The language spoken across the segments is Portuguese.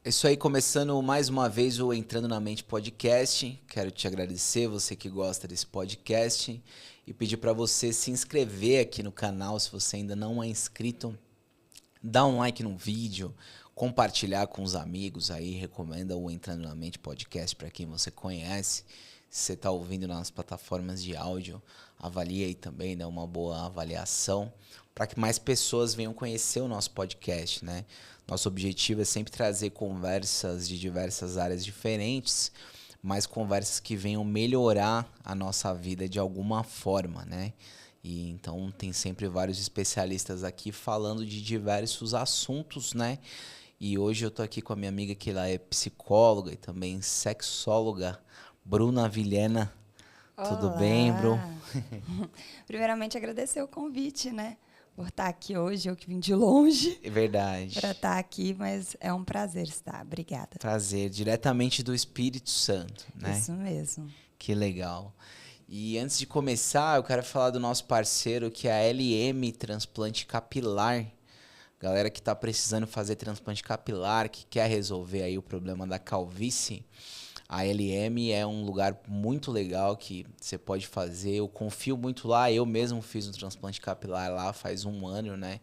É isso aí, começando mais uma vez o Entrando na Mente podcast. Quero te agradecer, você que gosta desse podcast, e pedir para você se inscrever aqui no canal, se você ainda não é inscrito. Dá um like no vídeo, compartilhar com os amigos aí, recomenda o Entrando na Mente podcast para quem você conhece. Se você está ouvindo nas plataformas de áudio, avalie aí também, dá uma boa avaliação, para que mais pessoas venham conhecer o nosso podcast, né? Nosso objetivo é sempre trazer conversas de diversas áreas diferentes, mas conversas que venham melhorar a nossa vida de alguma forma, né? E então tem sempre vários especialistas aqui falando de diversos assuntos, né? E hoje eu tô aqui com a minha amiga que ela é psicóloga e também sexóloga, Bruna Vilhena. Tudo bem, Bru? Primeiramente, agradecer o convite, né? Por estar aqui hoje, eu que vim de longe. É verdade. Para estar aqui, mas é um prazer estar. Obrigada. Prazer, diretamente do Espírito Santo, né? Isso mesmo. Que legal. E antes de começar, eu quero falar do nosso parceiro, que é a LM Transplante Capilar. Galera que está precisando fazer transplante capilar, que quer resolver aí o problema da calvície, a LM é um lugar muito legal que você pode fazer. Eu confio muito lá. Eu mesmo fiz um transplante capilar lá faz 1 ano, né?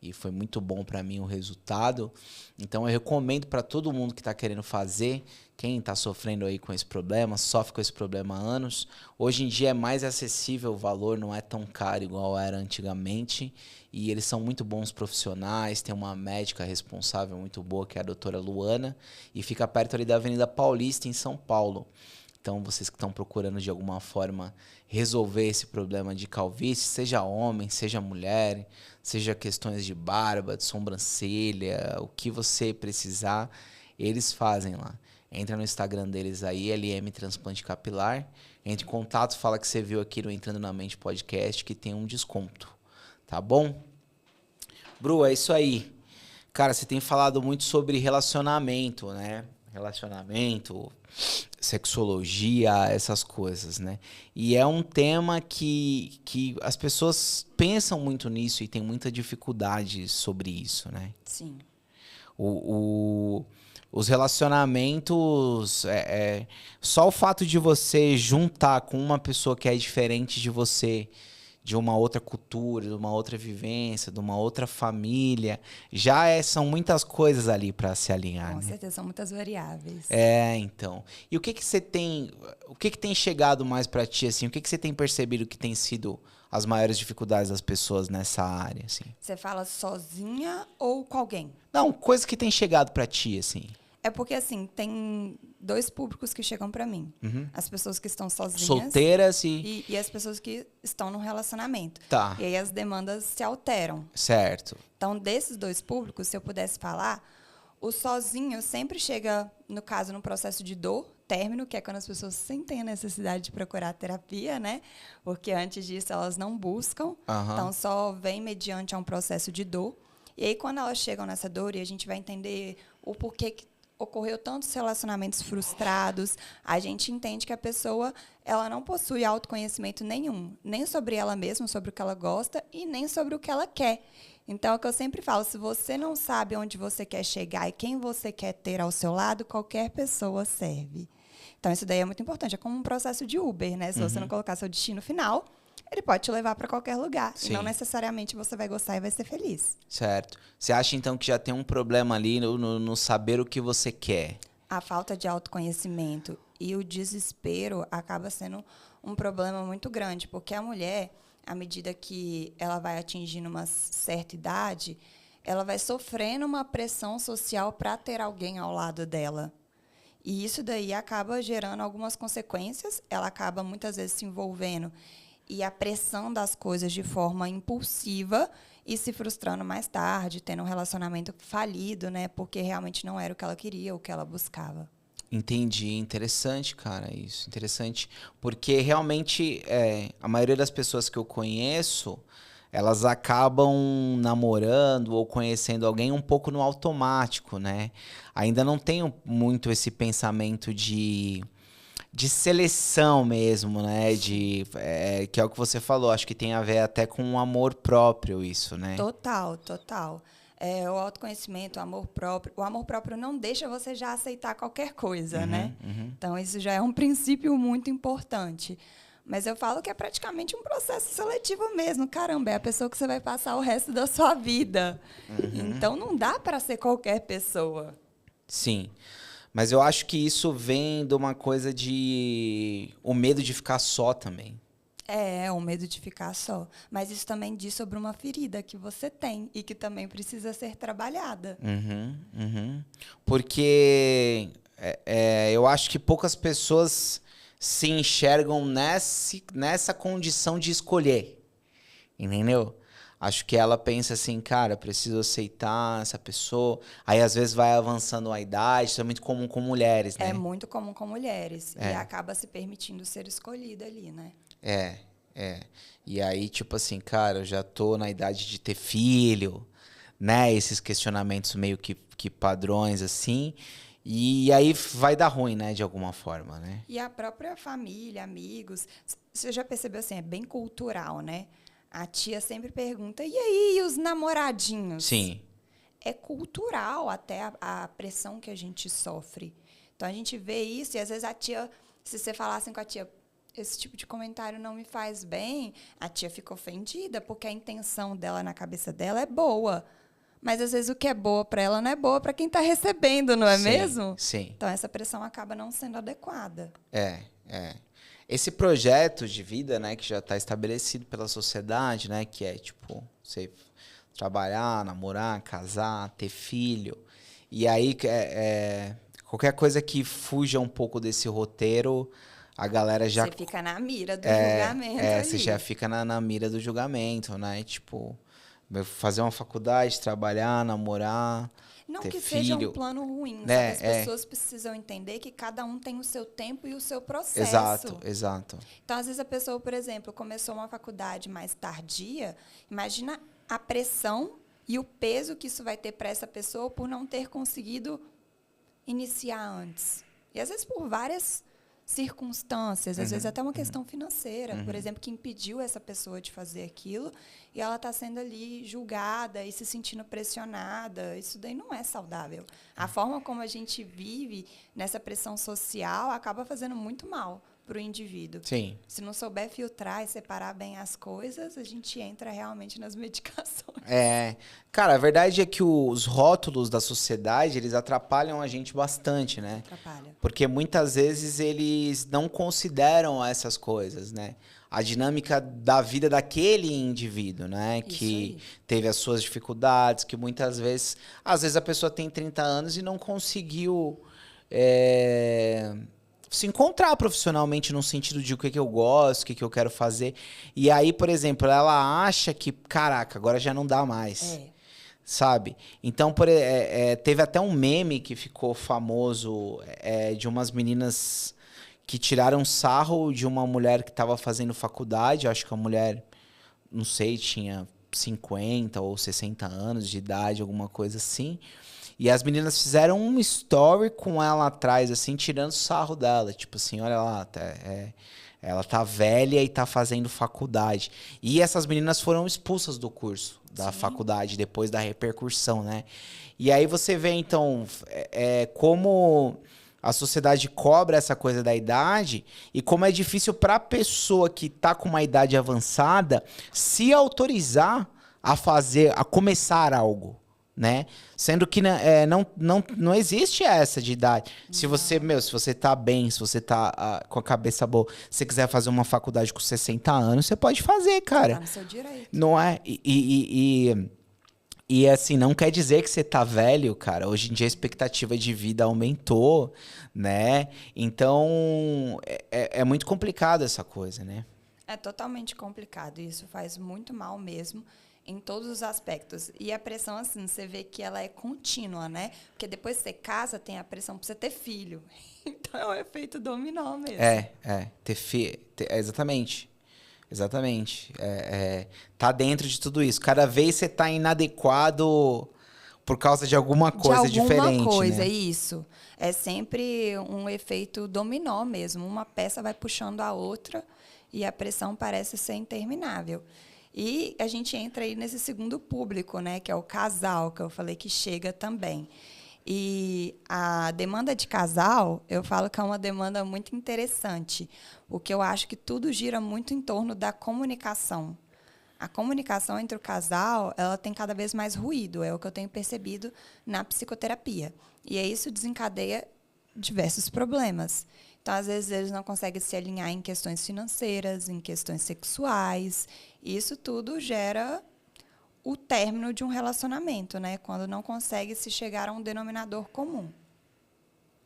E foi muito bom para mim o resultado. Então eu recomendo para todo mundo que está querendo fazer. Quem está sofrendo aí com esse problema, sofre com esse problema há anos. Hoje em dia é mais acessível, o valor não é tão caro igual era antigamente. E eles são muito bons profissionais, tem uma médica responsável muito boa, que é a doutora Luana, e fica perto ali da Avenida Paulista, em São Paulo. Então, vocês que estão procurando de alguma forma resolver esse problema de calvície, seja homem, seja mulher, seja questões de barba, de sobrancelha, o que você precisar, eles fazem lá. Entra no Instagram deles aí, LM Transplante Capilar, entre em contato, fala que você viu aqui no Entrando na Mente podcast, que tem um desconto. Tá bom? Bru, é isso aí. Cara, você tem falado muito sobre relacionamento, né? Relacionamento, sexologia, essas coisas, né? E é um tema que as pessoas pensam muito nisso e tem muita dificuldade sobre isso, né? Sim. Os relacionamentos, só o fato de você juntar com uma pessoa que é diferente de você, de uma outra cultura, de uma outra vivência, de uma outra família, são muitas coisas ali para se alinhar, Com né? certeza, são muitas variáveis. Então. E o que você tem, o que tem chegado mais para ti, assim? O que você tem percebido que tem sido as maiores dificuldades das pessoas nessa área, assim? Você fala sozinha ou com alguém? Não, coisa que tem chegado para ti, assim. É porque, assim, tem 2 públicos que chegam para mim. As pessoas que estão sozinhas. Solteiras e as pessoas que estão no relacionamento. Tá. E aí as demandas se alteram. Certo. Então, desses 2 públicos, se eu pudesse falar, o sozinho sempre chega, no caso, num processo de dor, término, que é quando as pessoas sentem a necessidade de procurar terapia, né? Porque antes disso elas não buscam. Então, só vem mediante a um processo de dor. E aí, quando elas chegam nessa dor, e a gente vai entender o porquê que ocorreu tantos relacionamentos frustrados, a gente entende que a pessoa ela não possui autoconhecimento nenhum, nem sobre ela mesma, sobre o que ela gosta e nem sobre o que ela quer. Então, é o que eu sempre falo, se você não sabe onde você quer chegar e quem você quer ter ao seu lado, qualquer pessoa serve. Então, isso daí é muito importante. É como um processo de Uber, né? Se você não colocar seu destino final, ele pode te levar para qualquer lugar. Sim. E não necessariamente você vai gostar e vai ser feliz. Certo. Você acha, então, que já tem um problema ali no saber o que você quer? A falta de autoconhecimento e o desespero acaba sendo um problema muito grande, porque a mulher, à medida que ela vai atingindo uma certa idade, ela vai sofrendo uma pressão social para ter alguém ao lado dela. E isso daí acaba gerando algumas consequências, ela acaba muitas vezes se envolvendo e apressando as coisas de forma impulsiva e se frustrando mais tarde, tendo um relacionamento falido, né? Porque realmente não era o que ela queria, o que ela buscava. Entendi. Interessante, cara, isso. Interessante. Porque realmente a maioria das pessoas que eu conheço, elas acabam namorando ou conhecendo alguém um pouco no automático, né? Ainda não tenho muito esse pensamento de seleção mesmo, né? Que é o que você falou, acho que tem a ver até com um amor próprio isso, né? Total, total. o autoconhecimento, o amor próprio. O amor próprio não deixa você já aceitar qualquer coisa, né? Então, isso já é um princípio muito importante. Mas eu falo que é praticamente um processo seletivo mesmo. Caramba, é a pessoa que você vai passar o resto da sua vida. Então, não dá para ser qualquer pessoa. Sim. Mas eu acho que isso vem de uma coisa de... o medo de ficar só também. O medo de ficar só. Mas isso também diz sobre uma ferida que você tem e que também precisa ser trabalhada. Porque eu acho que poucas pessoas se enxergam nessa condição de escolher, entendeu? Acho que ela pensa assim, cara, eu preciso aceitar essa pessoa. Aí, às vezes, vai avançando a idade. Isso é muito comum com mulheres, né? É muito comum com mulheres. E acaba se permitindo ser escolhida ali, né? E aí, tipo assim, cara, eu já tô na idade de ter filho, né? Esses questionamentos meio que padrões, assim. E aí vai dar ruim, né? De alguma forma, né? E a própria família, amigos. Você já percebeu assim, é bem cultural, né? A tia sempre pergunta, e aí, os namoradinhos? Sim. É cultural até a pressão que a gente sofre. Então, a gente vê isso e, às vezes, a tia... Se você falar assim com a tia, esse tipo de comentário não me faz bem, a tia fica ofendida, porque a intenção dela na cabeça dela é boa. Mas, às vezes, o que é boa para ela não é boa para quem está recebendo, não é mesmo? Sim. Então, essa pressão acaba não sendo adequada. Esse projeto de vida, né, que já está estabelecido pela sociedade, né, que é, tipo, você trabalhar, namorar, casar, ter filho. E aí, qualquer coisa que fuja um pouco desse roteiro, a galera já... Você fica na mira do julgamento ali. Você já fica na mira do julgamento, né? Tipo, fazer uma faculdade, trabalhar, namorar, não ter que filho. seja um plano ruim, né? sabe? As pessoas precisam entender que cada um tem o seu tempo e o seu processo. Exato. Então, às vezes, a pessoa, por exemplo, começou uma faculdade mais tardia, imagina a pressão e o peso que isso vai ter para essa pessoa por não ter conseguido iniciar antes. E, às vezes, por várias circunstâncias, às vezes até uma questão financeira, por exemplo, que impediu essa pessoa de fazer aquilo e ela está sendo ali julgada e se sentindo pressionada. Isso daí não é saudável. A forma como a gente vive nessa pressão social acaba fazendo muito mal para o indivíduo. Sim. Se não souber filtrar e separar bem as coisas, a gente entra realmente nas medicações. Cara, a verdade é que os rótulos da sociedade, eles atrapalham a gente bastante, né? Atrapalha. Porque muitas vezes eles não consideram essas coisas, né? A dinâmica da vida daquele indivíduo, né? Isso que aí. teve as suas dificuldades, que muitas vezes... Às vezes a pessoa tem 30 anos e não conseguiu... se encontrar profissionalmente no sentido de o que eu gosto, o que eu quero fazer. E aí, por exemplo, ela acha que, caraca, agora já não dá mais. Sabe? Então, teve até um meme que ficou famoso de umas meninas que tiraram sarro de uma mulher que estava fazendo faculdade. Eu acho que a mulher, não sei, tinha 50 ou 60 anos de idade, alguma coisa assim. E as meninas fizeram um story com ela atrás, assim, tirando sarro dela. Tipo assim, olha lá, ela tá velha e tá fazendo faculdade. E essas meninas foram expulsas do curso da faculdade, depois da repercussão, né? E aí você vê, então, como a sociedade cobra essa coisa da idade e como é difícil pra pessoa que tá com uma idade avançada se autorizar a começar algo. Né? Sendo que não existe essa de idade. Se você tá bem, se você tá com a cabeça boa, se você quiser fazer uma faculdade com 60 anos, você pode fazer, cara. Tá no seu direito. Não é? E assim, não quer dizer que você tá velho, cara. Hoje em dia a expectativa de vida aumentou, né? Então, é muito complicado essa coisa, né? É totalmente complicado. Isso faz muito mal mesmo. Em todos os aspectos. E a pressão, assim, você vê que ela é contínua, né? Porque depois que você casa, tem a pressão para você ter filho. Então, é um efeito dominó mesmo. Ter filho. Exatamente. Tá dentro de tudo isso. Cada vez você tá inadequado por causa de alguma coisa diferente, De alguma coisa, né? isso. É sempre um efeito dominó mesmo. Uma peça vai puxando a outra e a pressão parece ser interminável. E a gente entra aí nesse segundo público, né, que é o casal, que eu falei que chega também. E a demanda de casal, eu falo que é uma demanda muito interessante, porque eu acho que tudo gira muito em torno da comunicação. A comunicação entre o casal, ela tem cada vez mais ruído, é o que eu tenho percebido na psicoterapia. E aí isso desencadeia diversos problemas. Então, às vezes, eles não conseguem se alinhar em questões financeiras, em questões sexuais. E isso tudo gera o término de um relacionamento, né? Quando não consegue se chegar a um denominador comum.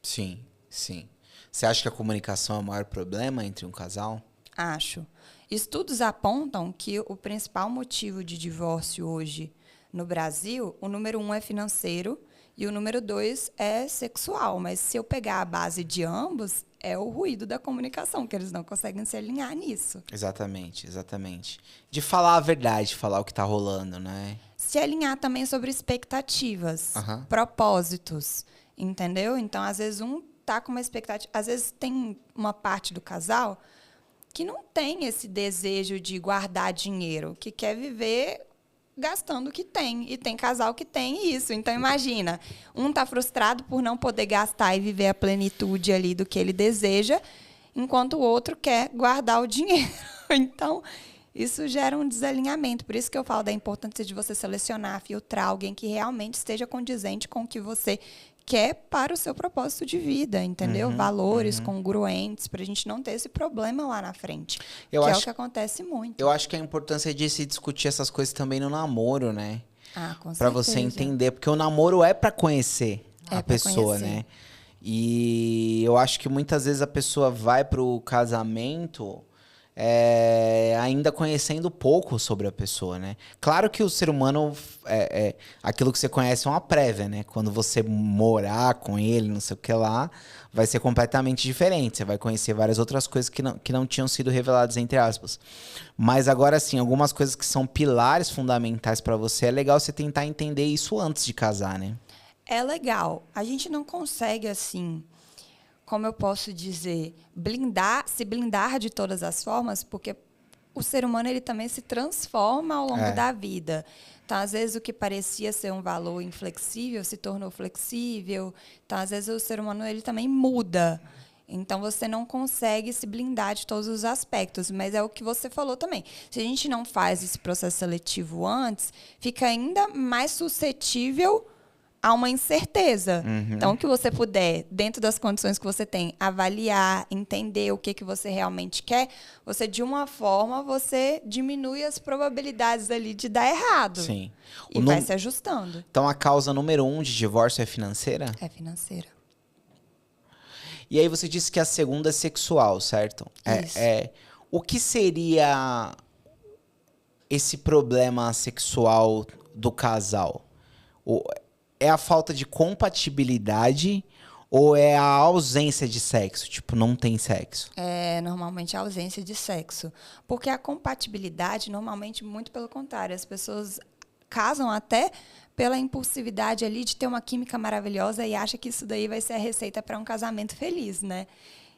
Sim, sim. Você acha que a comunicação é o maior problema entre um casal? Acho. Estudos apontam que o principal motivo de divórcio hoje no Brasil, o número 1 é financeiro e o número 2 é sexual. Mas se eu pegar a base de ambos, é o ruído da comunicação, que eles não conseguem se alinhar nisso. Exatamente, exatamente. De falar a verdade, falar o que tá rolando, né? Se alinhar também sobre expectativas, Aham. propósitos, entendeu? Então, às vezes, um tá com uma expectativa... Às vezes, tem uma parte do casal que não tem esse desejo de guardar dinheiro, que quer viver gastando o que tem. E tem casal que tem isso. Então, imagina, um tá frustrado por não poder gastar e viver a plenitude ali do que ele deseja, enquanto o outro quer guardar o dinheiro. Então, isso gera um desalinhamento. Por isso que eu falo da importância de você selecionar, filtrar alguém que realmente esteja condizente com o que você quer para o seu propósito de vida, entendeu? Valores congruentes, para a gente não ter esse problema lá na frente. É o que acontece muito. Eu acho que a importância de se discutir essas coisas também no namoro, né? Ah, com Pra certeza. você entender, porque o namoro é pra conhecer a pra pessoa, conhecer. né? E eu acho que muitas vezes a pessoa vai pro casamento ainda conhecendo pouco sobre a pessoa, né? Claro que o ser humano, aquilo que você conhece é uma prévia, né? Quando você morar com ele, não sei o que lá, vai ser completamente diferente. Você vai conhecer várias outras coisas que não tinham sido reveladas, entre aspas. Mas agora, sim, algumas coisas que são pilares fundamentais pra você, é legal você tentar entender isso antes de casar, né? É legal. A gente não consegue, assim, como eu posso dizer, se blindar de todas as formas, porque o ser humano ele também se transforma ao longo da vida. Então, às vezes, o que parecia ser um valor inflexível se tornou flexível. Então, às vezes, o ser humano ele também muda. Então, você não consegue se blindar de todos os aspectos. Mas é o que você falou também. Se a gente não faz esse processo seletivo antes, fica ainda mais suscetível a uma incerteza. Então, o que você puder, dentro das condições que você tem, avaliar, entender o que você realmente quer, você, de uma forma, você diminui as probabilidades ali de dar errado. Sim. E vai se ajustando. Então, a causa número 1 de divórcio é financeira? É financeira. E aí você disse que a segunda é sexual, certo? Isso. O que seria esse problema sexual do casal? É a falta de compatibilidade ou é a ausência de sexo? Tipo, não tem sexo? É normalmente a ausência de sexo. Porque a compatibilidade, normalmente, muito pelo contrário. As pessoas casam até pela impulsividade ali de ter uma química maravilhosa e acha que isso daí vai ser a receita para um casamento feliz, né?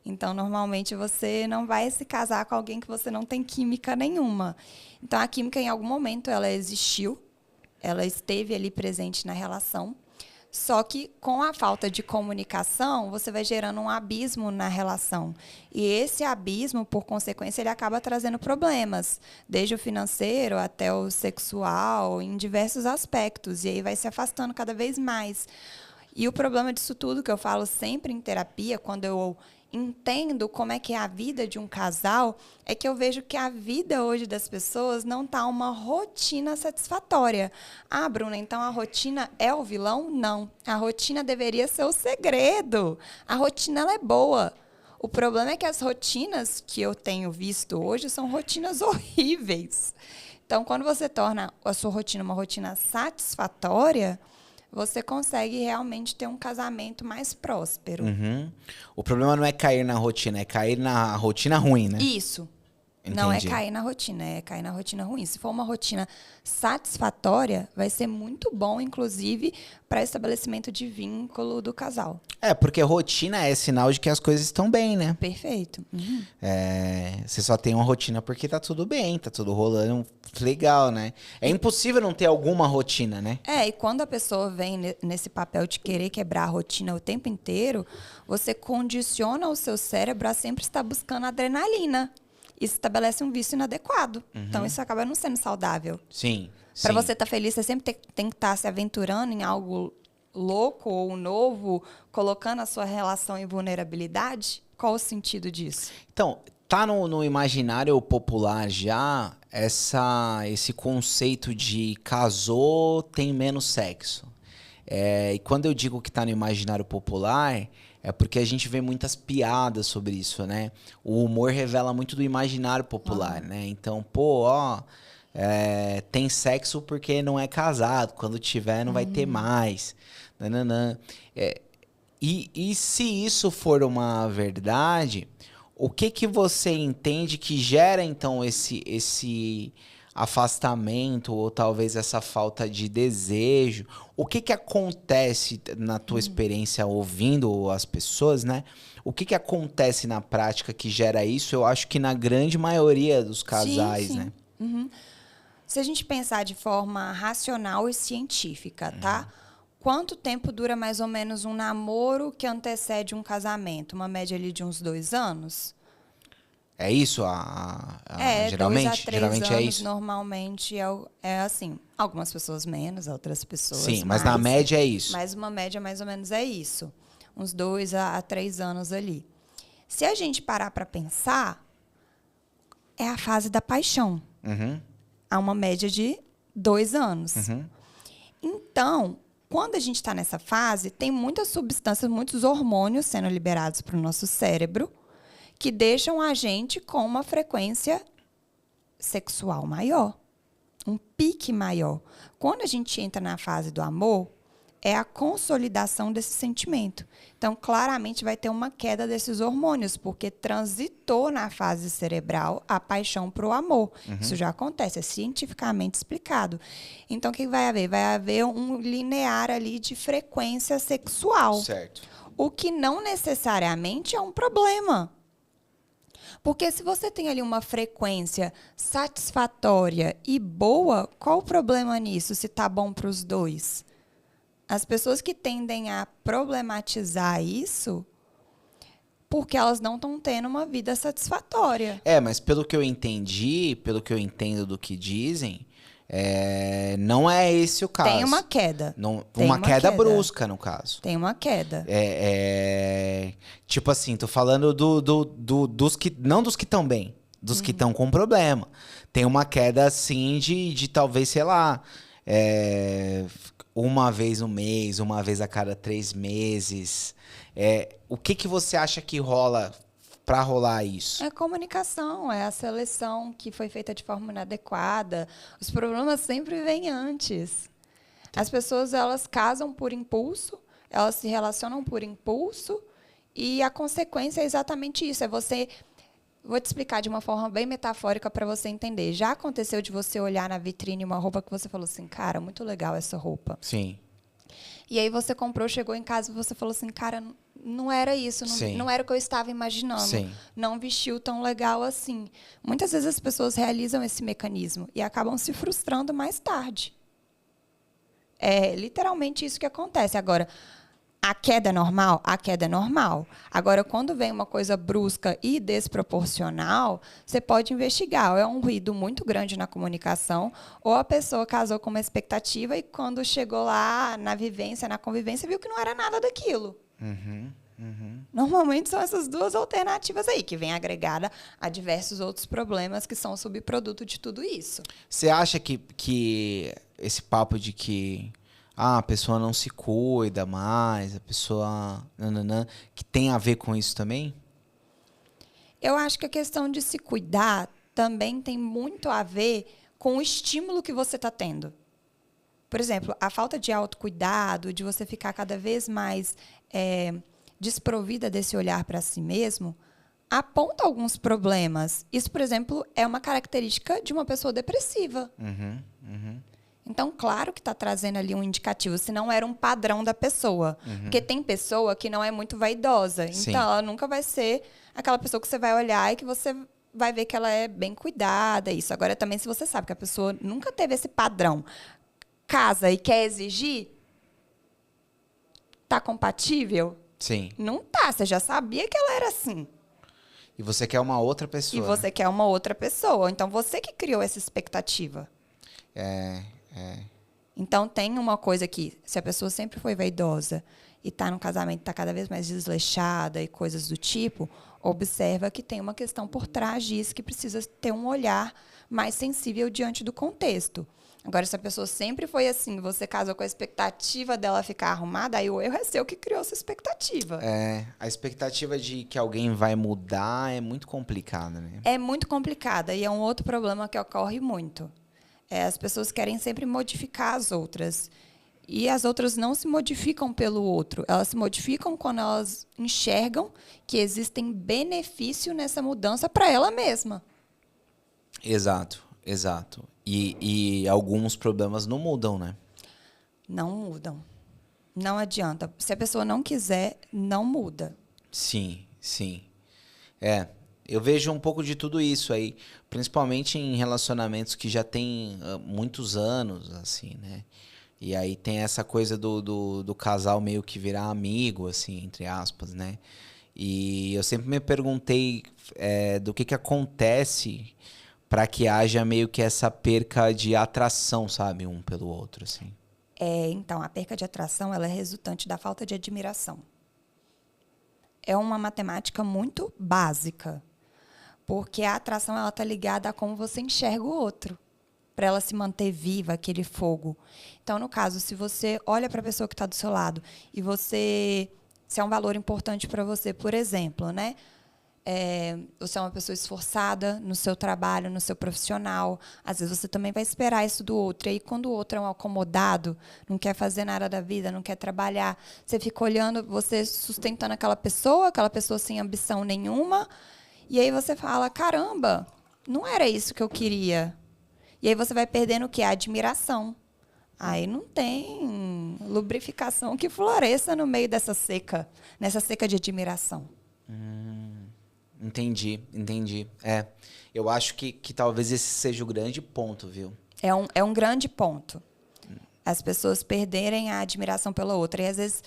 Então, normalmente, você não vai se casar com alguém que você não tem química nenhuma. Então, a química, em algum momento, ela existiu. Ela esteve ali presente na relação. Só que, com a falta de comunicação, você vai gerando um abismo na relação. E esse abismo, por consequência, ele acaba trazendo problemas. Desde o financeiro até o sexual, em diversos aspectos. E aí vai se afastando cada vez mais. E o problema disso tudo, que eu falo sempre em terapia, quando eu entendo como é que é a vida de um casal, é que eu vejo que a vida hoje das pessoas não está uma rotina satisfatória. Ah, Bruna, então a rotina é o vilão? Não. A rotina deveria ser o segredo. A rotina ela é boa. O problema é que as rotinas que eu tenho visto hoje são rotinas horríveis. Então, quando você torna a sua rotina uma rotina satisfatória, você consegue realmente ter um casamento mais próspero. O problema não é cair na rotina, é cair na rotina ruim, né? Isso. Não é Entendi. cair na rotina, é cair na rotina ruim. Se for uma rotina satisfatória, vai ser muito bom, inclusive, para estabelecimento de vínculo do casal. Porque rotina é sinal de que as coisas estão bem, né? Perfeito. Uhum. Você só tem uma rotina porque tá tudo bem, tá tudo rolando legal, né? É impossível não ter alguma rotina, né? E quando a pessoa vem nesse papel de querer quebrar a rotina o tempo inteiro, você condiciona o seu cérebro a sempre estar buscando adrenalina. Isso estabelece um vício inadequado. Então, isso acaba não sendo saudável. Sim. Para você estar feliz, você sempre tem que estar se aventurando em algo louco ou novo, colocando a sua relação em vulnerabilidade. Qual o sentido disso? Então, tá no imaginário popular já esse conceito de casou, tem menos sexo. E quando eu digo que tá no imaginário popular, é porque a gente vê muitas piadas sobre isso, né? O humor revela muito do imaginário popular, né? Então, tem sexo porque não é casado. Quando tiver, não vai ter mais. Nananã. E se isso for uma verdade, o que você entende que gera, então, esse afastamento ou talvez essa falta de desejo? O que acontece na tua experiência ouvindo as pessoas, né? O que acontece na prática que gera isso? Eu acho que na grande maioria dos casais, sim. né? Uhum. Se a gente pensar de forma racional e científica, tá? Quanto tempo dura mais ou menos um namoro que antecede um casamento? Uma média ali de uns 2 anos? É isso? 2 a 3 geralmente é anos isso? normalmente é assim. Algumas pessoas menos, outras pessoas Sim, mais. mas na média é isso. Mas uma média mais ou menos é isso. Uns 2 a 3 anos ali. Se a gente parar para pensar, é a fase da paixão. Uhum. Há uma média de 2 anos. Então, quando a gente está nessa fase, tem muitas substâncias, muitos hormônios sendo liberados para o nosso cérebro que deixam a gente com uma frequência sexual maior, um pique maior. Quando a gente entra na fase do amor, é a consolidação desse sentimento. Então, claramente vai ter uma queda desses hormônios, porque transitou na fase cerebral a paixão para o amor. Isso já acontece, é cientificamente explicado. Então, o que vai haver? Vai haver um linear ali de frequência sexual. Certo. O que não necessariamente é um problema. Porque se você tem ali uma frequência satisfatória e boa, qual o problema nisso, se tá bom para os dois? As pessoas que tendem a problematizar isso, porque elas não estão tendo uma vida satisfatória. Mas pelo que eu entendi, pelo que eu entendo do que dizem, não é esse o caso. Tem uma queda. Não, Tem uma uma queda queda. brusca, no caso. Tem uma queda. Tipo assim, tô falando dos que. Não dos que estão bem, dos que estão com problema. Tem uma queda, assim, de talvez, sei lá, uma vez no mês, uma vez a cada 3 meses. O que você acha que rola para rolar isso? É a comunicação, é a seleção que foi feita de forma inadequada. Os problemas sempre vêm antes. As pessoas, elas casam por impulso, elas se relacionam por impulso, e a consequência é exatamente isso. Vou te explicar de uma forma bem metafórica para você entender. Já aconteceu de você olhar na vitrine uma roupa que você falou assim, cara, muito legal essa roupa. Sim. E aí você comprou, chegou em casa e você falou assim, cara, não era isso, não era o que eu estava imaginando. Sim. Não vestiu tão legal assim. Muitas vezes as pessoas realizam esse mecanismo e acabam se frustrando mais tarde. É literalmente isso que acontece. Agora, a queda é normal? A queda é normal. Agora, quando vem uma coisa brusca e desproporcional, você pode investigar. Ou é um ruído muito grande na comunicação, ou a pessoa casou com uma expectativa e quando chegou lá na vivência, na convivência, viu que não era nada daquilo. Normalmente são essas duas alternativas aí, que vem agregada a diversos outros problemas que são subproduto de tudo isso. Você acha que esse papo de que a pessoa não se cuida mais, a pessoa que tem a ver com isso também? Eu acho que a questão de se cuidar também tem muito a ver com o estímulo que você está tendo. Por exemplo, a falta de autocuidado, de você ficar cada vez mais desprovida desse olhar para si mesmo, aponta alguns problemas. Isso, por exemplo, é uma característica de uma pessoa depressiva. Então, claro que está trazendo ali um indicativo, se não era um padrão da pessoa. Porque tem pessoa que não é muito vaidosa. Sim. Então, ela nunca vai ser aquela pessoa que você vai olhar e que você vai ver que ela é bem cuidada. Isso. Agora, também, se você sabe que a pessoa nunca teve esse padrão, casa e quer exigir, tá compatível? Sim. Não tá. Você já sabia que ela era assim. E você quer uma outra E pessoa. você quer uma outra pessoa. Então, você que criou essa expectativa. Então, tem uma coisa que, se a pessoa sempre foi vaidosa e está num casamento, está cada vez mais desleixada e coisas do tipo, observa que tem uma questão por trás disso que precisa ter um olhar mais sensível diante do contexto. Agora, se a pessoa sempre foi assim, você casou com a expectativa dela ficar arrumada, aí o erro é seu que criou essa expectativa. A expectativa de que alguém vai mudar é muito complicada, né? É muito complicada e é um outro problema que ocorre muito. As pessoas querem sempre modificar as outras. E as outras não se modificam pelo outro. Elas se modificam quando elas enxergam que existem benefício nessa mudança para ela mesma. Exato. E alguns problemas não mudam, né? Não mudam. Não adianta. Se a pessoa não quiser, não muda. Sim. Eu vejo um pouco de tudo isso aí, principalmente em relacionamentos que já tem muitos anos, assim, né? E aí tem essa coisa do casal meio que virar amigo, assim, entre aspas, né? E eu sempre me perguntei do que acontece para que haja meio que essa perca de atração, sabe? Um pelo outro, assim. Então, a perca de atração ela é resultante da falta de admiração. É uma matemática muito básica. Porque a atração ela está ligada a como você enxerga o outro, para ela se manter viva, aquele fogo. Então, no caso, se você olha para a pessoa que está do seu lado e se é um valor importante para você, por exemplo, né? Você é uma pessoa esforçada no seu trabalho, no seu profissional. Às vezes você também vai esperar isso do outro. E aí, quando o outro é um acomodado, não quer fazer nada da vida, não quer trabalhar, você fica olhando, você sustentando aquela pessoa sem ambição nenhuma. E aí você fala, caramba, não era isso que eu queria. E aí você vai perdendo o quê? A admiração. Aí não tem lubrificação que floresça no meio dessa seca, nessa seca de admiração. Entendi. Eu acho que talvez esse seja o grande ponto, viu? É um grande ponto. As pessoas perderem a admiração pela outra. E às vezes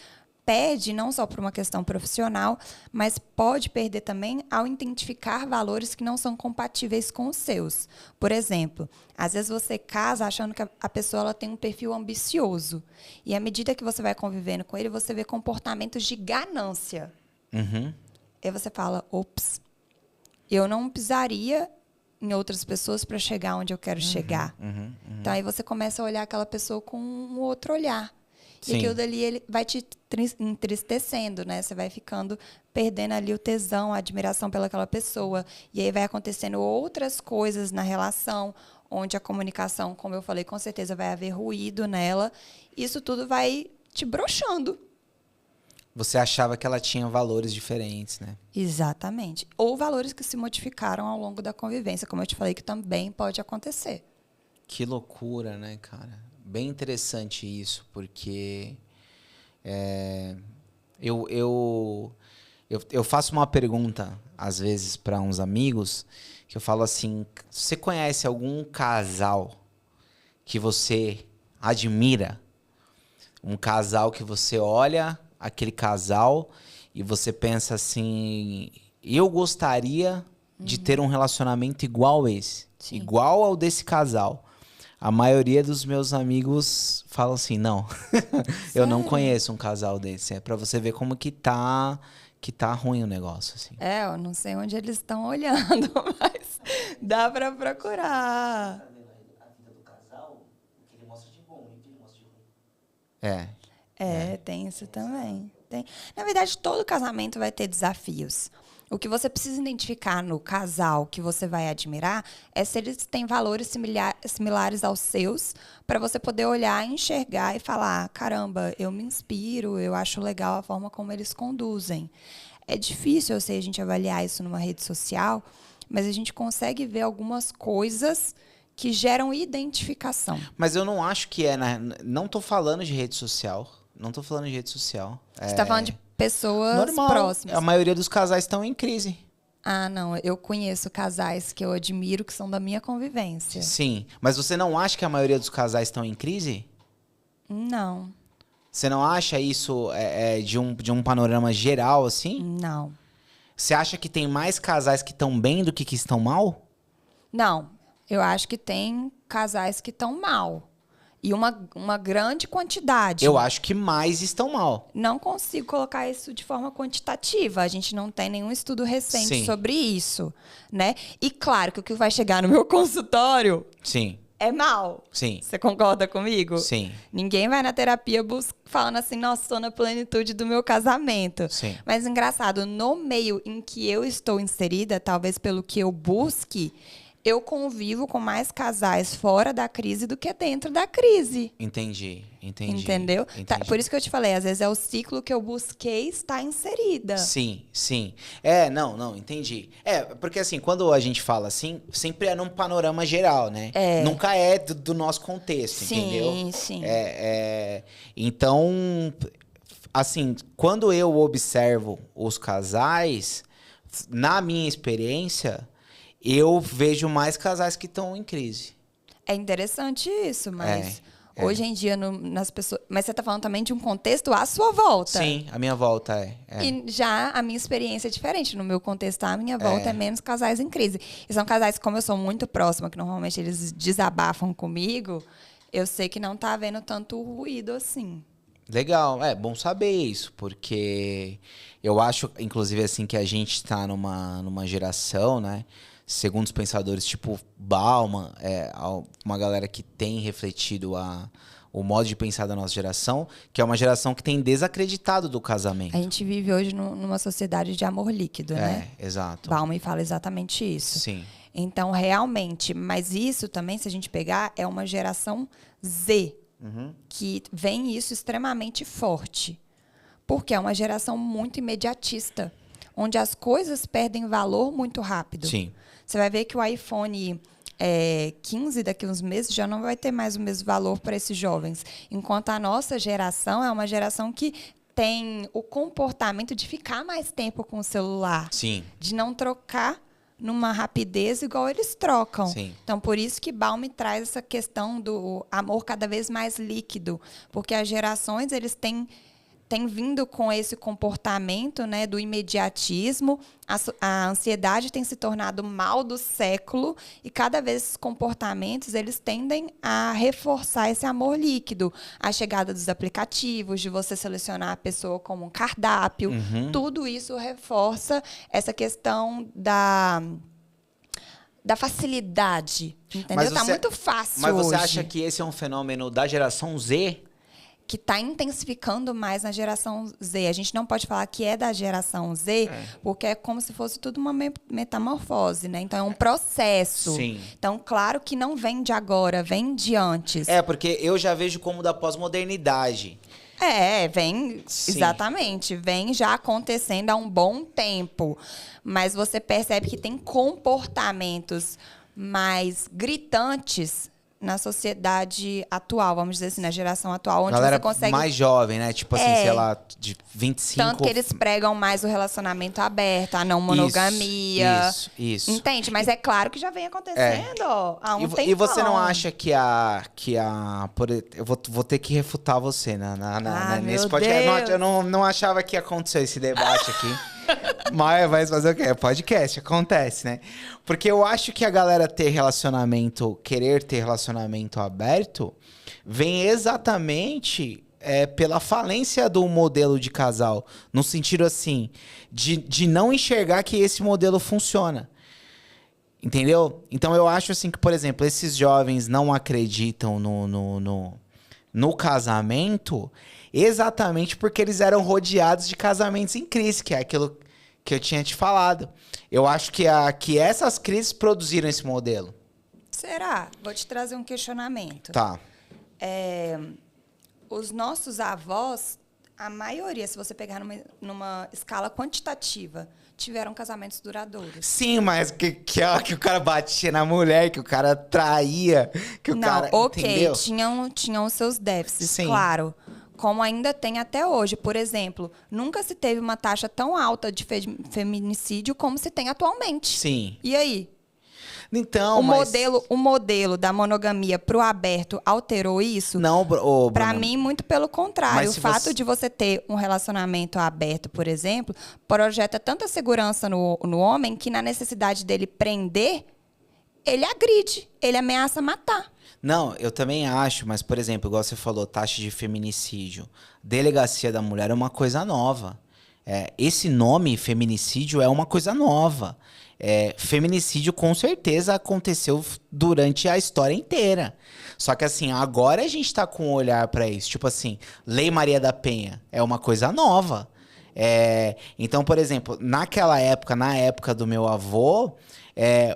perde não só por uma questão profissional, mas pode perder também ao identificar valores que não são compatíveis com os seus. Por exemplo, às vezes você casa achando que a pessoa ela tem um perfil ambicioso. E à medida que você vai convivendo com ele, você vê comportamentos de ganância. Aí você fala, ops, eu não pisaria em outras pessoas para chegar onde eu quero chegar. Então aí você começa a olhar aquela pessoa com um outro olhar. Sim. E aquilo dali ele vai te entristecendo, né? Você vai ficando, perdendo ali o tesão, a admiração pelaquela pessoa. E aí vai acontecendo outras coisas na relação, onde a comunicação, como eu falei, com certeza vai haver ruído nela. Isso tudo vai te broxando. Você achava que ela tinha valores diferentes, né? Exatamente. Ou valores que se modificaram ao longo da convivência, como eu te falei, que também pode acontecer. Que loucura, né, cara? Bem interessante isso, porque eu faço uma pergunta, às vezes, para uns amigos, que eu falo assim, você conhece algum casal que você admira? Um casal que você olha aquele casal e você pensa assim, eu gostaria de ter um relacionamento igual esse, Sim. igual ao desse casal. A maioria dos meus amigos falam assim, não, eu não conheço um casal desse. É pra você ver como que tá ruim o negócio, assim. Eu não sei onde eles estão olhando, mas dá pra procurar. A vida do casal, o que ele mostra de bom e o que ele mostra de ruim. Tem isso também. Tem. Na verdade, todo casamento vai ter desafios. O que você precisa identificar no casal que você vai admirar é se eles têm valores similares aos seus, para você poder olhar, enxergar e falar, caramba, eu me inspiro, eu acho legal a forma como eles conduzem. É difícil, eu sei, a gente avaliar isso numa rede social, mas a gente consegue ver algumas coisas que geram identificação. Mas eu não acho que é... Não tô falando de rede social. Não tô falando de rede social. Você está falando de pessoas normal. próximas. A maioria dos casais estão em crise. Ah, não. Eu conheço casais que eu admiro que são da minha convivência. Sim. Mas você não acha que a maioria dos casais estão em crise? Não. Você não acha isso de um panorama geral, assim? Não. Você acha que tem mais casais que estão bem do que estão mal? Não. Eu acho que tem casais que estão mal. E uma grande quantidade. Eu acho que mais estão mal. Não consigo colocar isso de forma quantitativa. A gente não tem nenhum estudo recente Sim. sobre isso, né? E claro que o que vai chegar no meu consultório Sim, é mal. sim, Você concorda comigo? sim, Ninguém vai na terapia falando assim, nossa, estou na plenitude do meu casamento. sim. Mas engraçado, no meio em que eu estou inserida, talvez pelo que eu busque, eu convivo com mais casais fora da crise do que dentro da crise. Entendi. Entendeu? Entendi. Tá, por isso que eu te falei, às vezes é o ciclo que eu busquei estar inserida. Sim. Não, entendi. Porque assim, quando a gente fala assim, sempre é num panorama geral, né? Nunca é do nosso contexto, entendeu? Sim. Então, assim, quando eu observo os casais, na minha experiência, eu vejo mais casais que estão em crise. É interessante isso, mas hoje em dia nas pessoas... Mas você está falando também de um contexto à sua volta. Sim, a minha volta é. E já a minha experiência é diferente. No meu contexto, a minha volta é menos casais em crise. E são casais que, como eu sou muito próxima, que normalmente eles desabafam comigo, eu sei que não está havendo tanto ruído assim. Legal, é bom saber isso, porque eu acho, inclusive, assim, que a gente está numa geração, né? Segundo os pensadores tipo Bauman, uma galera que tem refletido o modo de pensar da nossa geração, que é uma geração que tem desacreditado do casamento. A gente vive hoje numa sociedade de amor líquido, né? Exato. Bauman fala exatamente isso. Sim. Então, realmente, mas isso também, se a gente pegar, é uma geração Z, que vem isso extremamente forte. Porque é uma geração muito imediatista, onde as coisas perdem valor muito rápido. Sim. Você vai ver que o iPhone 15, daqui a uns meses, já não vai ter mais o mesmo valor para esses jovens. Enquanto a nossa geração é uma geração que tem o comportamento de ficar mais tempo com o celular. Sim. De não trocar numa rapidez igual eles trocam. Sim. Então, por isso que Bauman traz essa questão do amor cada vez mais líquido. Porque as gerações, eles têm vindo com esse comportamento, né, do imediatismo. A ansiedade tem se tornado o mal do século e cada vez esses comportamentos eles tendem a reforçar esse amor líquido. A chegada dos aplicativos, de você selecionar a pessoa como um cardápio, tudo isso reforça essa questão da facilidade, entendeu? Tá muito fácil Mas você hoje. acha que esse é um fenômeno da geração Z? Que está intensificando mais na geração Z. A gente não pode falar que é da geração Z, porque é como se fosse tudo uma metamorfose, né? Então, é um processo. Sim. Então, claro que não vem de agora, vem de antes. Porque eu já vejo como da pós-modernidade. Vem, Sim. exatamente. Vem já acontecendo há um bom tempo. Mas você percebe que tem comportamentos mais gritantes na sociedade atual, vamos dizer assim, na geração atual, onde Galera você consegue... mais jovem, né? Tipo assim, sei lá, de 25... Tanto que eles pregam mais o relacionamento aberto, a não monogamia. Isso. Entende? Mas é claro que já vem acontecendo há um tempão. E você não acha que eu vou ter que refutar você nesse meu podcast. Deus. Eu não achava que ia acontecer esse debate aqui. Mas vai fazer o quê? É podcast, acontece, né? Porque eu acho que a galera querer ter relacionamento aberto, vem exatamente pela falência do modelo de casal. No sentido assim, de não enxergar que esse modelo funciona. Entendeu? Então eu acho assim que, por exemplo, esses jovens não acreditam no casamento exatamente porque eles eram rodeados de casamentos em crise, que é aquilo que eu tinha te falado. Eu acho que essas crises produziram esse modelo. Será? Vou te trazer um questionamento. Tá. Os nossos avós a maioria, se você pegar numa escala quantitativa, tiveram casamentos duradouros. Sim, mas que o cara batia na mulher, que o cara traía, que o cara... Entendeu? Tinham os seus déficits, Sim. claro. Como ainda tem até hoje. Por exemplo, nunca se teve uma taxa tão alta de feminicídio como se tem atualmente. Sim. E aí? Então, O modelo da monogamia pro aberto alterou isso? Não, Bruno. Pra mim, muito pelo contrário. Mas O se fato você- de você ter um relacionamento aberto, por exemplo, projeta tanta segurança no homem que na necessidade dele prender, ele agride, ele ameaça matar. Não, eu também acho, mas, por exemplo, igual você falou, taxa de feminicídio. Delegacia da mulher é uma coisa nova. Esse nome, feminicídio, é uma coisa nova. Feminicídio, com certeza, aconteceu durante a história inteira. Só que, assim, agora a gente tá com um olhar pra isso. Tipo assim, Lei Maria da Penha é uma coisa nova. Então, por exemplo, naquela época, na época do meu avô,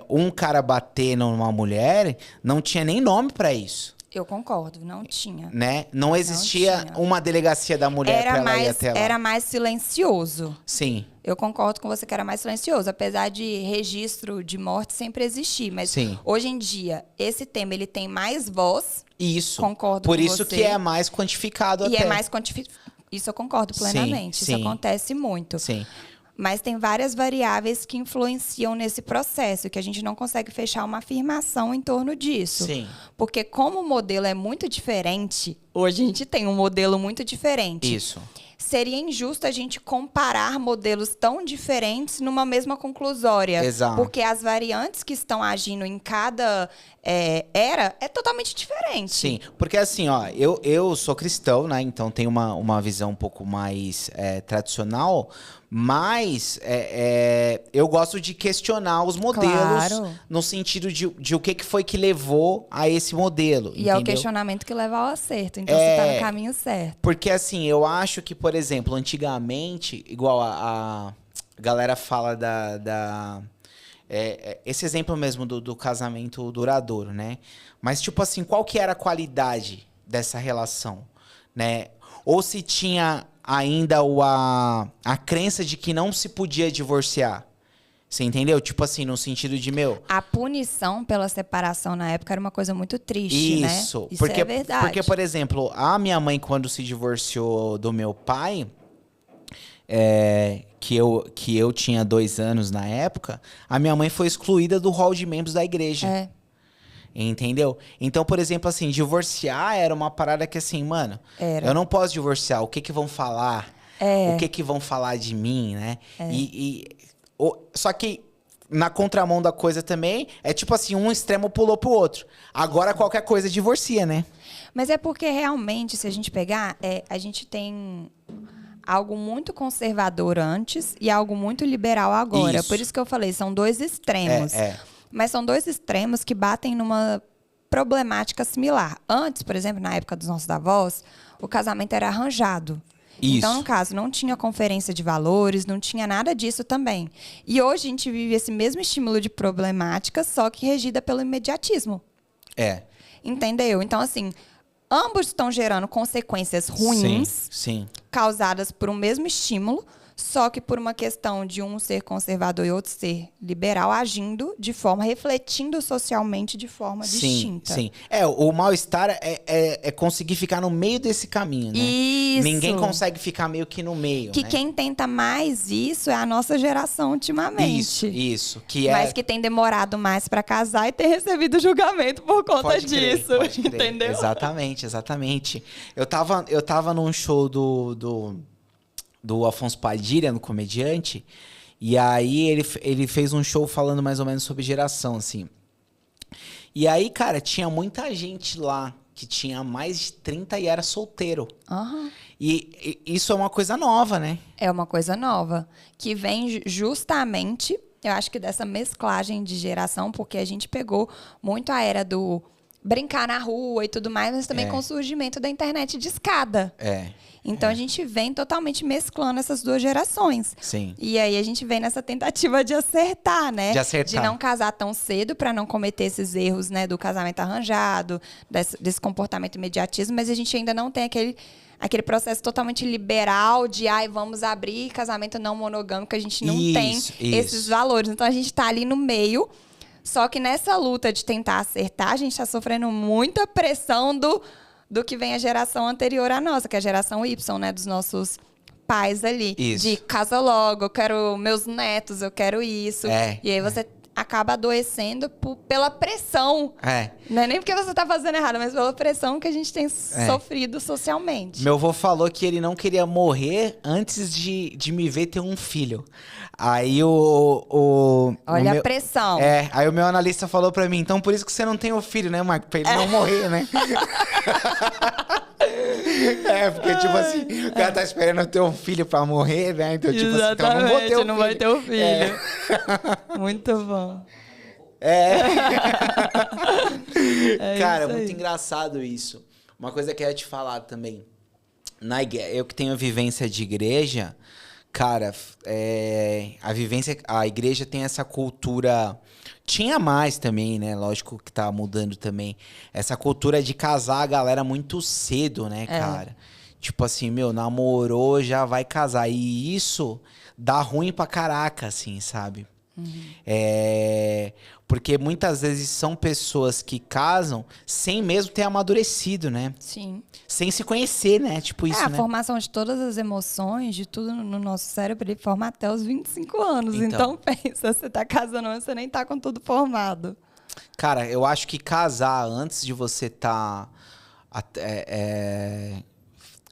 um cara bater numa mulher, não tinha nem nome pra isso. Eu concordo, não tinha. Né? Não existia tinha. uma delegacia da mulher pra ela ir até lá. Era mais silencioso. Sim, Eu concordo com você que era mais silencioso, apesar de registro de morte sempre existir. Mas Sim. hoje em dia, esse tema ele tem mais voz. isso. Concordo Por com isso você. que é mais quantificado E até. é mais quantificado. Isso eu concordo plenamente. sim. Isso acontece muito. Sim. Mas tem várias variáveis que influenciam nesse processo, que a gente não consegue fechar uma afirmação em torno disso. Sim. Porque como o modelo é muito diferente, hoje a gente tem um modelo muito diferente. Isso. Seria injusto a gente comparar modelos tão diferentes numa mesma conclusória. Exato. Porque as variantes que estão agindo em cada era é totalmente diferente. Sim, porque assim, ó, eu sou cristão, né? Então tenho uma visão um pouco mais tradicional, mas eu gosto de questionar os modelos Claro. no sentido de o que foi que levou a esse modelo. E é o entendeu? questionamento que leva ao acerto. Então você está no caminho certo. Porque assim, eu acho que, por exemplo, antigamente, igual a galera fala esse exemplo mesmo do casamento duradouro, né? Mas, tipo assim, qual que era a qualidade dessa relação, né? Ou se tinha ainda a crença de que não se podia divorciar. Você entendeu? Tipo assim, no sentido de, A punição pela separação na época era uma coisa muito triste, né? isso. Isso Porque, é verdade. porque, por exemplo, a minha mãe, quando se divorciou do meu pai, que eu tinha 2 anos na época, a minha mãe foi excluída do hall de membros da igreja. Entendeu? Então, por exemplo, assim, divorciar era uma parada que, assim, mano, eu não posso divorciar. O que vão falar? O que vão falar de mim, né? Só que na contramão da coisa também, é tipo assim, um extremo pulou pro outro. Agora qualquer coisa divorcia, né? Mas é porque realmente, se a gente pegar, a gente tem algo muito conservador antes e algo muito liberal agora. Isso. Por isso que eu falei, são dois extremos. Mas são dois extremos que batem numa problemática similar. Antes, por exemplo, na época dos nossos avós, o casamento era arranjado. Isso. Então, no caso, não tinha conferência de valores, não tinha nada disso também. E hoje a gente vive esse mesmo estímulo de problemática, só que regida pelo imediatismo. Entendeu? Então, assim, ambos estão gerando consequências ruins, Sim. causadas por um mesmo estímulo, só que por uma questão de um ser conservador e outro ser liberal agindo de forma, refletindo socialmente de forma distinta. Sim. O mal-estar é conseguir ficar no meio desse caminho, né? Isso. Ninguém consegue ficar meio que no meio, Que né? quem tenta mais isso é a nossa geração ultimamente. Isso. Mas que tem demorado mais pra casar e ter recebido julgamento por conta Pode crer, disso. pode crer. Entendeu? Exatamente. Eu tava num show do Afonso Padilha, no comediante, e aí ele fez um show falando mais ou menos sobre geração, assim. E aí, cara, tinha muita gente lá que tinha mais de 30 e era solteiro. Aham. E isso é uma coisa nova, né? É uma coisa nova, que vem justamente, eu acho que dessa mesclagem de geração, porque a gente pegou muito a era do brincar na rua e tudo mais, mas também com o surgimento da internet de escada. Então a gente vem totalmente mesclando essas duas gerações. Sim. E aí a gente vem nessa tentativa de acertar, né? De acertar. De não casar tão cedo para não cometer esses erros, né, do casamento arranjado, desse comportamento imediatismo, mas a gente ainda não tem aquele processo totalmente liberal de, vamos abrir casamento não monogâmico, a gente não tem esses valores. Então, a gente tá ali no meio, só que nessa luta de tentar acertar, a gente tá sofrendo muita pressão do que vem a geração anterior à nossa, que é a geração Y, né, dos nossos pais ali. Isso. De casa logo, eu quero meus netos, eu quero isso. E aí você acaba adoecendo pela pressão. Não é nem porque você tá fazendo errado, mas pela pressão que a gente tem sofrido socialmente. Meu avô falou que ele não queria morrer antes de me ver ter um filho. Aí Olha a pressão. Aí o meu analista falou pra mim, então por isso que você não tem o filho, né, Marco? Pra ele não morrer, né? Porque, tipo assim, o cara tá esperando eu ter um filho pra morrer, né? Então, tipo assim, então eu não vou ter um não filho. vai ter um filho. Muito bom. Cara, muito engraçado isso. Uma coisa que eu ia te falar também. Eu que tenho vivência de igreja, cara, a igreja tem essa cultura... Tinha mais também, né? Lógico que tá mudando também. Essa cultura de casar a galera muito cedo, né, cara? Tipo assim, namorou, já vai casar. E isso dá ruim pra caraca, assim, sabe? Porque muitas vezes são pessoas que casam sem mesmo ter amadurecido, né? Sim. Sem se conhecer, né? Tipo isso, a né? formação de todas as emoções, de tudo no nosso cérebro, ele forma até os 25 anos. Então pensa, você tá casando antes, você nem tá com tudo formado. Cara, eu acho que casar antes de você tá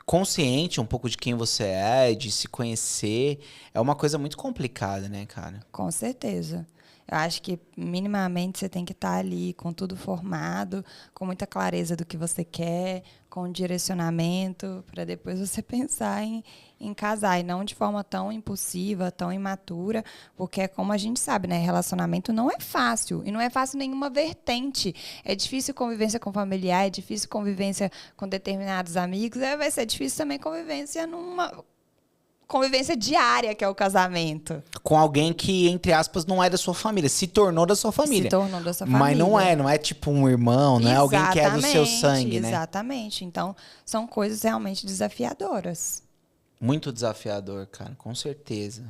consciente um pouco de quem você é, de se conhecer, é uma coisa muito complicada, né, cara? Com certeza. Eu acho que minimamente você tem que estar ali com tudo formado, com muita clareza do que você quer, com direcionamento, para depois você pensar em casar. E não de forma tão impulsiva, tão imatura, porque é como a gente sabe, né? Relacionamento não é fácil. E não é fácil nenhuma vertente. É difícil convivência com familiar, é difícil convivência com determinados amigos, vai ser difícil também convivência diária, que é o casamento. Com alguém que, entre aspas, não é da sua família. Se tornou da sua família. Se tornou da sua família. Mas não é tipo um irmão, não é alguém que é do seu sangue, né? Exatamente. Então, são coisas realmente desafiadoras. Muito desafiador, cara, com certeza.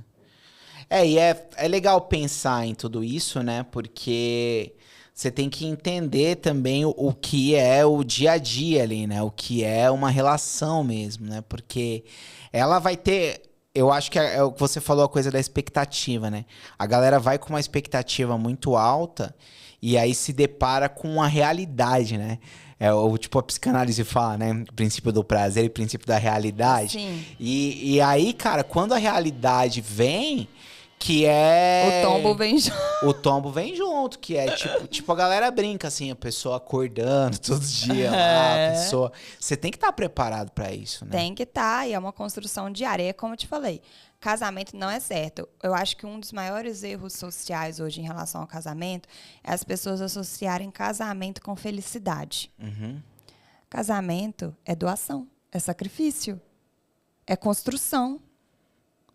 E é legal pensar em tudo isso, né? Porque você tem que entender também o que é o dia a dia ali, né? O que é uma relação mesmo, né? Porque ela vai ter... Eu acho que é o que você falou, a coisa da expectativa, né? A galera vai com uma expectativa muito alta e aí se depara com a realidade, né? Tipo a psicanálise fala, né? O princípio do prazer e o princípio da realidade. Sim. E aí, cara, quando a realidade vem... Que é... O tombo vem junto. O tombo vem junto, que é tipo a galera brinca, assim, a pessoa acordando todos os dias lá, a pessoa... Você tem que estar preparado pra isso, né? Tem que estar, e é uma construção diária. E é como eu te falei, casamento não é certo. Eu acho que um dos maiores erros sociais hoje em relação ao casamento é as pessoas associarem casamento com felicidade. Casamento é doação, é sacrifício, é construção,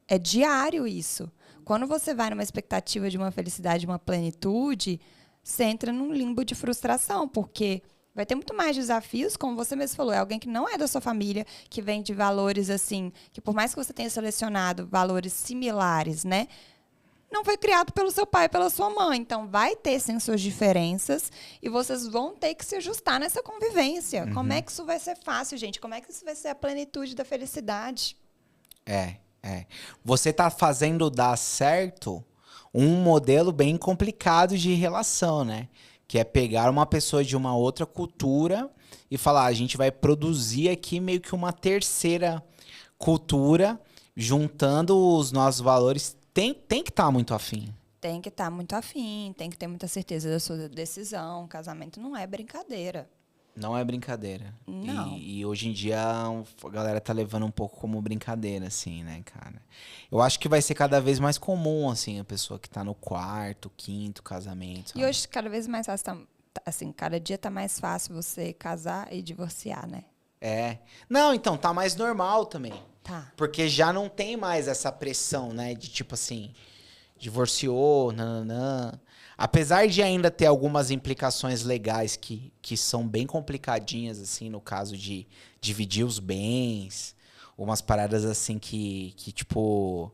é diário isso. Quando você vai numa expectativa de uma felicidade, de uma plenitude, você entra num limbo de frustração, porque vai ter muito mais desafios, como você mesmo falou, é alguém que não é da sua família, que vem de valores assim, que por mais que você tenha selecionado valores similares, né, não foi criado pelo seu pai e pela sua mãe. Então, vai ter sim suas diferenças e vocês vão ter que se ajustar nessa convivência. Como é que isso vai ser fácil, gente? Como é que isso vai ser a plenitude da felicidade? Você tá fazendo dar certo um modelo bem complicado de relação, né? Que é pegar uma pessoa de uma outra cultura e falar, a gente vai produzir aqui meio que uma terceira cultura, juntando os nossos valores. Tem que estar muito afim. Tem que estar muito afim, tem que ter muita certeza da sua decisão. Casamento não é brincadeira. Não é brincadeira. Não. E hoje em dia a galera tá levando um pouco como brincadeira, assim, né, cara? Eu acho que vai ser cada vez mais comum, assim, a pessoa que tá no quarto, quinto casamento. Sabe? E hoje, cada vez mais fácil, assim, cada dia tá mais fácil você casar e divorciar, né? Não, então, tá mais normal também. Tá. Porque já não tem mais essa pressão, né? De tipo assim, divorciou, nananã. Apesar de ainda ter algumas implicações legais que são bem complicadinhas, assim, no caso de dividir os bens, umas paradas assim tipo.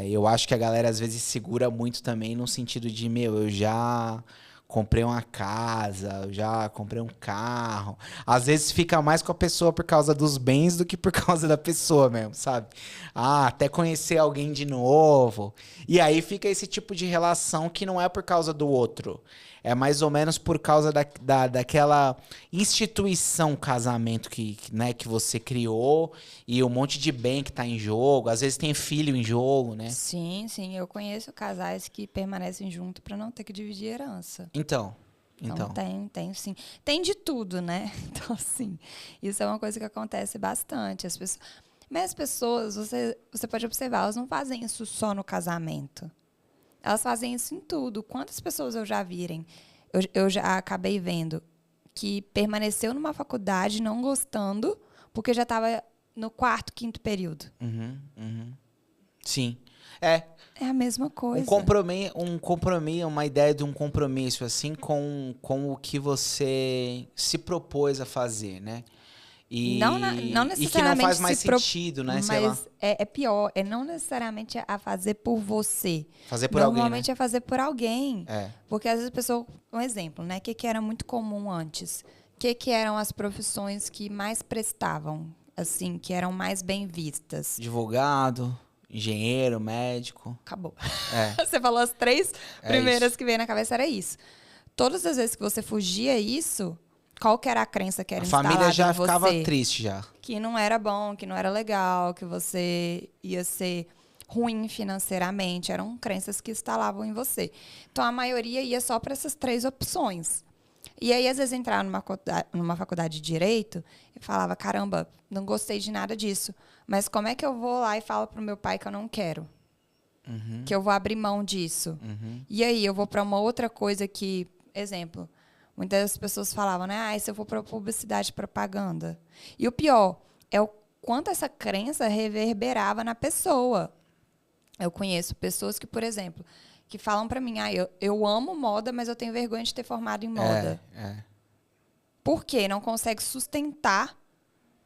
Eu acho que a galera às vezes segura muito também no sentido de, eu já comprei uma casa, eu já comprei um carro. Às vezes fica mais com a pessoa por causa dos bens do que por causa da pessoa mesmo, sabe? Até conhecer alguém de novo. E aí fica esse tipo de relação que não é por causa do outro. É mais ou menos por causa daquela instituição casamento né, que você criou e um monte de bem que tá em jogo. Às vezes tem filho em jogo, né? Sim, sim. Eu conheço casais que permanecem juntos para não ter que dividir herança. Então. Tem sim. Tem de tudo, né? Então, assim, isso é uma coisa que acontece bastante. Mas as pessoas, você pode observar, elas não fazem isso só no casamento. Elas fazem isso em tudo. Quantas pessoas eu já virem? Eu já acabei vendo que permaneceu numa faculdade não gostando porque já estava no 4º, 5º período. Sim. É a mesma coisa. Uma ideia de um compromisso, assim, com o que você se propôs a fazer, né? Não necessariamente e que não faz mais sentido, né? Sei lá. Mas é pior, é não necessariamente a fazer por você. Fazer por alguém, Normalmente né? é fazer por alguém. É. Porque às vezes a pessoa... Um exemplo, né? O que era muito comum antes? O que eram as profissões que mais prestavam? Assim, que eram mais bem vistas? Advogado, engenheiro, médico. Acabou. É. Você falou as 3 primeiras isso. que veio na cabeça, era isso. Todas as vezes que você fugia isso, qual que era a crença que era instalada em você? A família já ficava triste já. Que não era bom, que não era legal, que você ia ser ruim financeiramente. Eram crenças que instalavam em você. Então, a maioria ia só para essas 3 opções. E aí, às vezes, entrava numa faculdade de Direito e falava, caramba, não gostei de nada disso. Mas como é que eu vou lá e falo pro meu pai que eu não quero? Que eu vou abrir mão disso? E aí, eu vou para uma outra coisa que... Exemplo, muitas pessoas falavam, né? Se eu for para publicidade e propaganda. E o pior é o quanto essa crença reverberava na pessoa. Eu conheço pessoas que, por exemplo, que falam para mim, eu amo moda, mas eu tenho vergonha de ter formado em moda. Por quê? Não consegue sustentar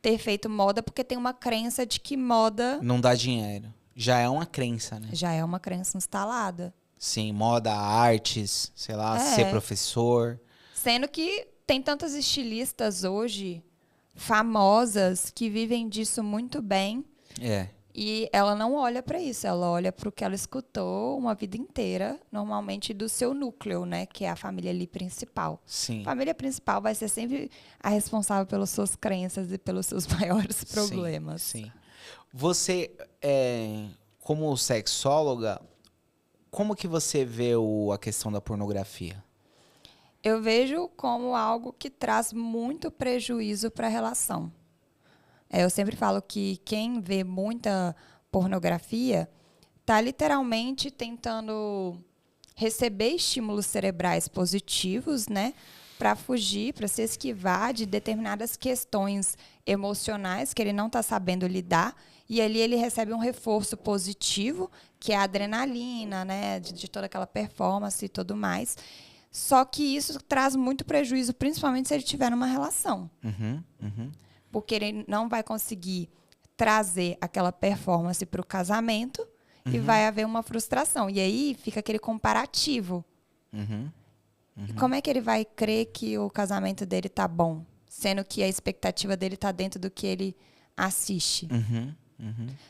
ter feito moda porque tem uma crença de que moda... Não dá dinheiro. Já é uma crença, né? Já é uma crença instalada. Sim, moda, artes, sei lá, ser professor. Sendo que tem tantas estilistas hoje famosas que vivem disso muito bem. E ela não olha para isso, ela olha para o que ela escutou uma vida inteira, normalmente do seu núcleo, né, que é a família ali principal. Sim. A família principal vai ser sempre a responsável pelas suas crenças e pelos seus maiores problemas. Sim. Você, como sexóloga, como que você vê a questão da pornografia? Eu vejo como algo que traz muito prejuízo para a relação. Eu sempre falo que quem vê muita pornografia está literalmente tentando receber estímulos cerebrais positivos, né, para fugir, para se esquivar de determinadas questões emocionais que ele não está sabendo lidar. E ali ele recebe um reforço positivo, que é a adrenalina, né, de toda aquela performance e tudo mais. Só que isso traz muito prejuízo, principalmente se ele estiver numa relação. Porque ele não vai conseguir trazer aquela performance para o casamento e vai haver uma frustração. E aí fica aquele comparativo. E como é que ele vai crer que o casamento dele tá bom, sendo que a expectativa dele tá dentro do que ele assiste?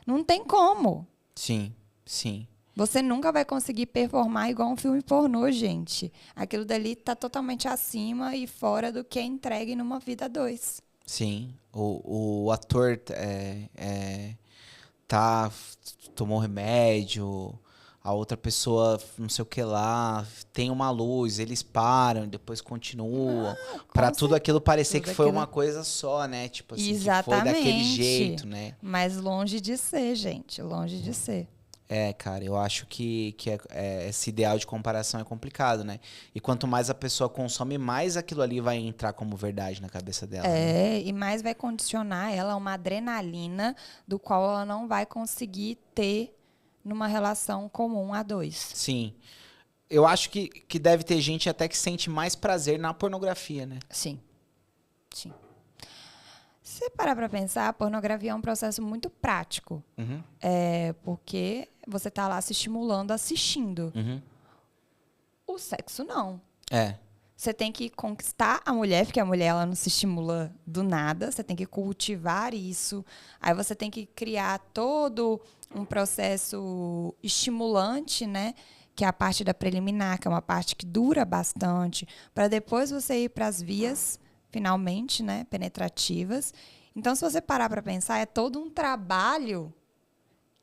Não tem como. Sim, sim. Você nunca vai conseguir performar igual um filme pornô, gente. Aquilo dali tá totalmente acima e fora do que é entregue numa vida a 2. Sim, o ator tomou remédio, a outra pessoa não sei o que lá, tem uma luz, eles param, depois continuam, pra tudo aquilo parecer que foi uma coisa só, né? Tipo assim, exatamente. que foi daquele jeito, né? Mas longe de ser, gente, longe de ser. Cara, eu acho que esse ideal de comparação é complicado, né? E quanto mais a pessoa consome, mais aquilo ali vai entrar como verdade na cabeça dela. Né? E mais vai condicionar ela a uma adrenalina do qual ela não vai conseguir ter numa relação comum a 2. Sim. eu acho que deve ter gente até que sente mais prazer na pornografia, né? Sim. Sim. Se você parar para pensar, a pornografia é um processo muito prático. Uhum. Porque você tá lá se estimulando assistindo. Uhum. O sexo, não. É. Você tem que conquistar a mulher, porque a mulher ela não se estimula do nada. Você tem que cultivar isso. Aí você tem que criar todo um processo estimulante, né? Que é a parte da preliminar, que é uma parte que dura bastante, para depois você ir para as vias, finalmente, né? Penetrativas. Então, se você parar para pensar, é todo um trabalho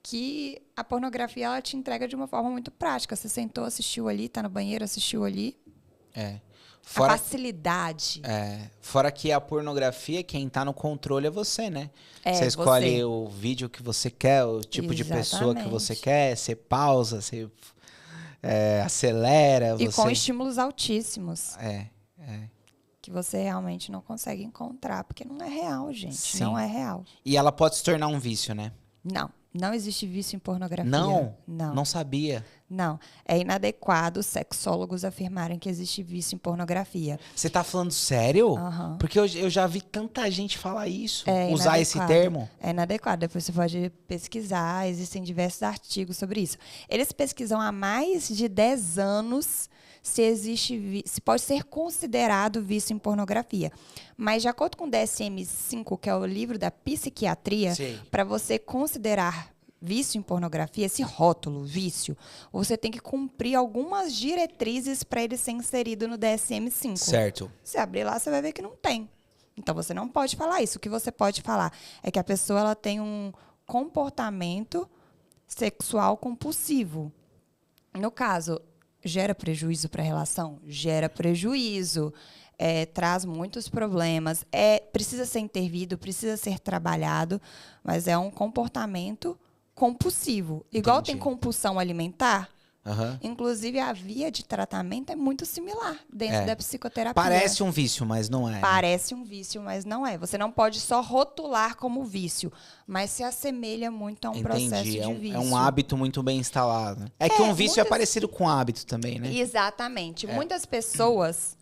que a pornografia ela te entrega de uma forma muito prática. Você sentou, assistiu ali, tá no banheiro, assistiu ali. É. A facilidade. Fora que a pornografia, quem tá no controle é você, né? É, você escolhe você. o vídeo que você quer, o tipo de pessoa que você Exatamente. quer, você pausa, você acelera. E você... com estímulos altíssimos. É. Que você realmente não consegue encontrar, porque não é real, gente. Sim. Não é real. E ela pode se tornar um vício, né? Não existe vício em pornografia. Não? Não. Não sabia. Não. É inadequado sexólogos afirmarem que existe vício em pornografia. Você tá falando sério? Aham. Porque eu já vi tanta gente falar isso, É usar esse inadequado. termo. É inadequado. Depois você pode pesquisar, existem diversos artigos sobre isso. Eles pesquisam há mais de 10 anos se existe, se pode ser considerado vício em pornografia. Mas, de acordo com o DSM-5, que é o livro da psiquiatria, para você considerar vício em pornografia, esse rótulo, vício, você tem que cumprir algumas diretrizes para ele ser inserido no DSM-5. Certo. Se abrir lá, você vai ver que não tem. Então, você não pode falar isso. O que você pode falar é que a pessoa ela tem um comportamento sexual compulsivo. No caso, gera prejuízo para a relação? Gera prejuízo. Traz muitos problemas. Precisa ser intervido, precisa ser trabalhado, mas é um comportamento compulsivo. Igual Entendi. tem compulsão alimentar, Uhum. inclusive a via de tratamento é muito similar dentro da psicoterapia. Parece um vício, mas não é. Parece um vício, mas não é. Você não pode só rotular como vício, mas se assemelha muito a um processo de vício. É um hábito muito bem instalado. É que um vício é parecido com hábito também, né? Exatamente. Muitas pessoas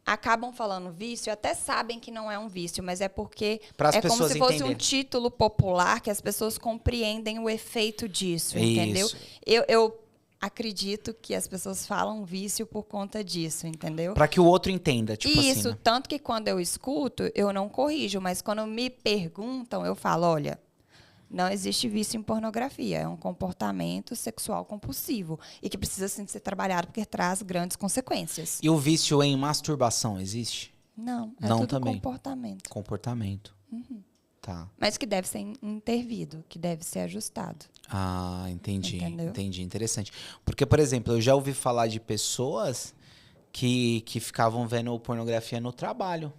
acabam falando vício, até sabem que não é um vício, mas é porque Pras é como pessoas se fosse entenderem. um título popular que as pessoas compreendem o efeito disso, entendeu? Isso. Eu acredito que as pessoas falam vício por conta disso, entendeu? Pra que o outro entenda, tipo Isso, assim, né? tanto que quando eu escuto, eu não corrijo, mas quando me perguntam, eu falo, olha, não existe vício em pornografia, é um comportamento sexual compulsivo e que precisa sim ser trabalhado porque traz grandes consequências. E o vício em masturbação existe? Não, Não tudo também. comportamento. Comportamento. Tá. Mas que deve ser intervido, que deve ser ajustado. Ah, entendi. Entendeu? Entendi. Interessante. Porque, por exemplo, eu já ouvi falar de pessoas que ficavam vendo pornografia no trabalho.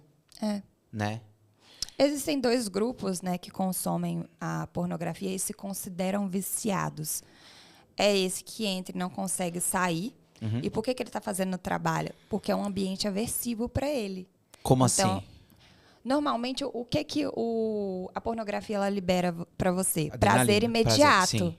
Né? Existem 2 grupos, né, que consomem a pornografia e se consideram viciados. É esse que entra e não consegue sair. E por que ele está fazendo no trabalho? Porque é um ambiente aversivo para ele. Como Então, assim? normalmente, o que a pornografia ela libera para você? Adrenalina, Prazer imediato. prazer, sim.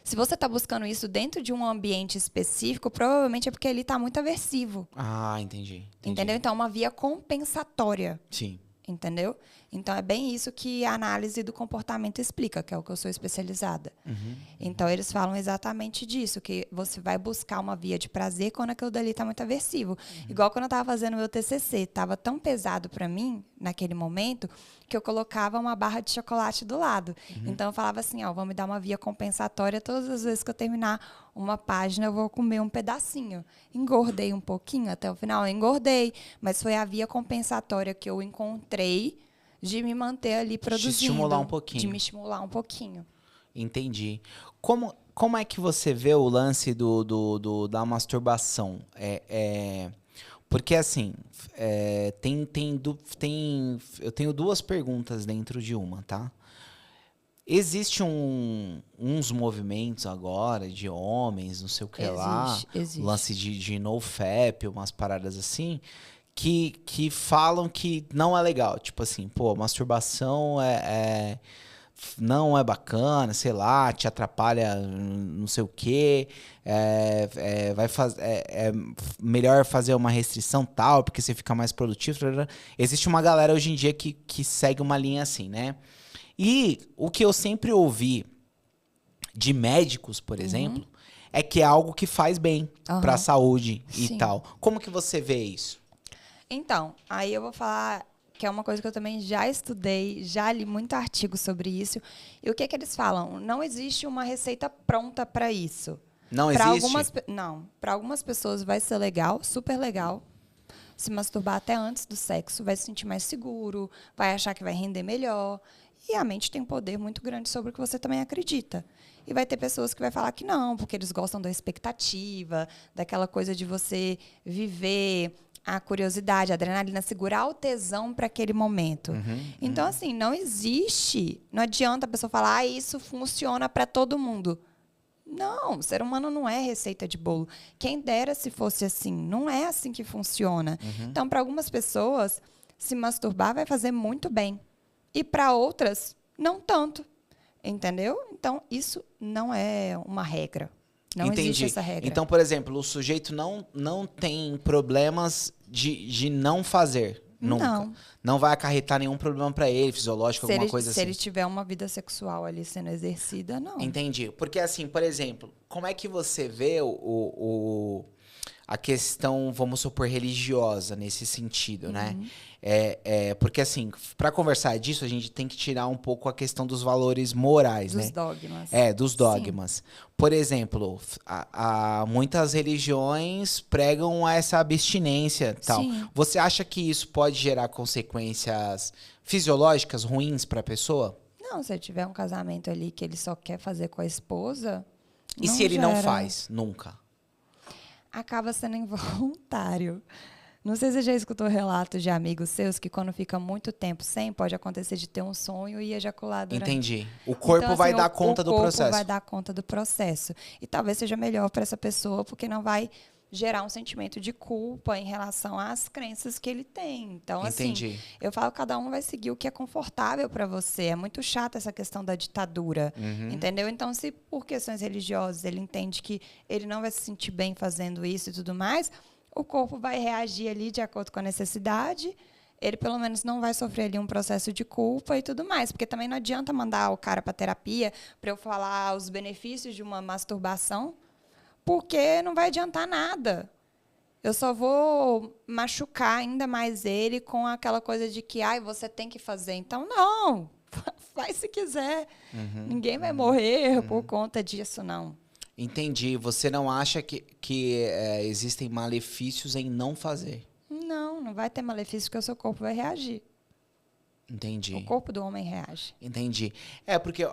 Se você está buscando isso dentro de um ambiente específico, provavelmente é porque ele está muito aversivo. Ah, entendi. Entendeu? Então, é uma via compensatória. Sim. Entendeu? Então, é bem isso que a análise do comportamento explica, que é o que eu sou especializada. Então, eles falam exatamente disso, que você vai buscar uma via de prazer quando aquilo dali está muito aversivo. Igual quando eu estava fazendo meu TCC, estava tão pesado para mim, naquele momento, que eu colocava uma barra de chocolate do lado. Então, eu falava assim, ó, vou me dar uma via compensatória, todas as vezes que eu terminar uma página, eu vou comer um pedacinho. Engordei um pouquinho até o final, engordei, mas foi a via compensatória que eu encontrei de me manter ali produzindo. Te estimular um pouquinho. De me estimular um pouquinho. Entendi. Como é que você vê o lance da masturbação? Porque, assim, eu tenho 2 perguntas dentro de uma, tá? Existe uns movimentos agora de homens, não sei o que lá, Existe. lance de nofap, umas paradas assim, que falam que não é legal. Tipo assim, pô, masturbação não é bacana, sei lá, te atrapalha não sei o quê, é melhor fazer uma restrição tal, porque você fica mais produtivo. Existe uma galera hoje em dia que segue uma linha assim, né? E o que eu sempre ouvi de médicos, por exemplo, é que é algo que faz bem para a saúde e Sim. tal. Como que você vê isso? Então, aí eu vou falar que é uma coisa que eu também já estudei, já li muito artigo sobre isso. E o que eles falam? Não existe uma receita pronta para isso. Não Para existe? para algumas pessoas vai ser legal, super legal, se masturbar até antes do sexo, vai se sentir mais seguro, vai achar que vai render melhor. E a mente tem um poder muito grande sobre o que você também acredita. E vai ter pessoas que vai falar que não, porque eles gostam da expectativa, daquela coisa de você viver a curiosidade, a adrenalina, segurar o tesão para aquele momento. Então, assim, não adianta a pessoa falar, isso funciona para todo mundo. Não, o ser humano não é receita de bolo. Quem dera se fosse assim. Não é assim que funciona. Então, para algumas pessoas, se masturbar vai fazer muito bem. E para outras, não tanto. Entendeu? Então, isso não é uma regra. Não existe essa regra. Então, por exemplo, o sujeito não tem problemas de não fazer. Nunca. Não. Não vai acarretar nenhum problema pra ele, fisiológico, alguma coisa Se assim. ele tiver uma vida sexual ali sendo exercida, não. Entendi. Porque assim, por exemplo, como é que você vê a questão, vamos supor, religiosa nesse sentido, né? Porque assim, pra conversar disso, a gente tem que tirar um pouco a questão dos valores morais, Dos né? dogmas. Dos dogmas. Por exemplo, muitas religiões pregam essa abstinência e tal. Sim. Você acha que isso pode gerar consequências fisiológicas ruins para a pessoa? Não, se ele tiver um casamento ali que ele só quer fazer com a esposa. E se ele não faz? Nunca. Acaba sendo involuntário. Não sei se você já escutou relatos de amigos seus que quando fica muito tempo sem, pode acontecer de ter um sonho e ejacular durante... Entendi. O corpo vai dar conta do processo. O corpo vai dar conta do processo. E talvez seja melhor para essa pessoa, porque não vai gerar um sentimento de culpa em relação às crenças que ele tem. Então, Entendi. assim, eu falo que cada um vai seguir o que é confortável para você. É muito chato essa questão da ditadura, entendeu? Então, se por questões religiosas ele entende que ele não vai se sentir bem fazendo isso e tudo mais, o corpo vai reagir ali de acordo com a necessidade. Ele, pelo menos, não vai sofrer ali um processo de culpa e tudo mais. Porque também não adianta mandar o cara para terapia para eu falar os benefícios de uma masturbação, porque não vai adiantar nada. Eu só vou machucar ainda mais ele com aquela coisa de que você tem que fazer. Então, não. Faz se quiser. Ninguém vai morrer por conta disso, não. Entendi. Você não acha que existem malefícios em não fazer? Não vai ter malefício, porque o seu corpo vai reagir. Entendi. O corpo do homem reage. Entendi. Porque,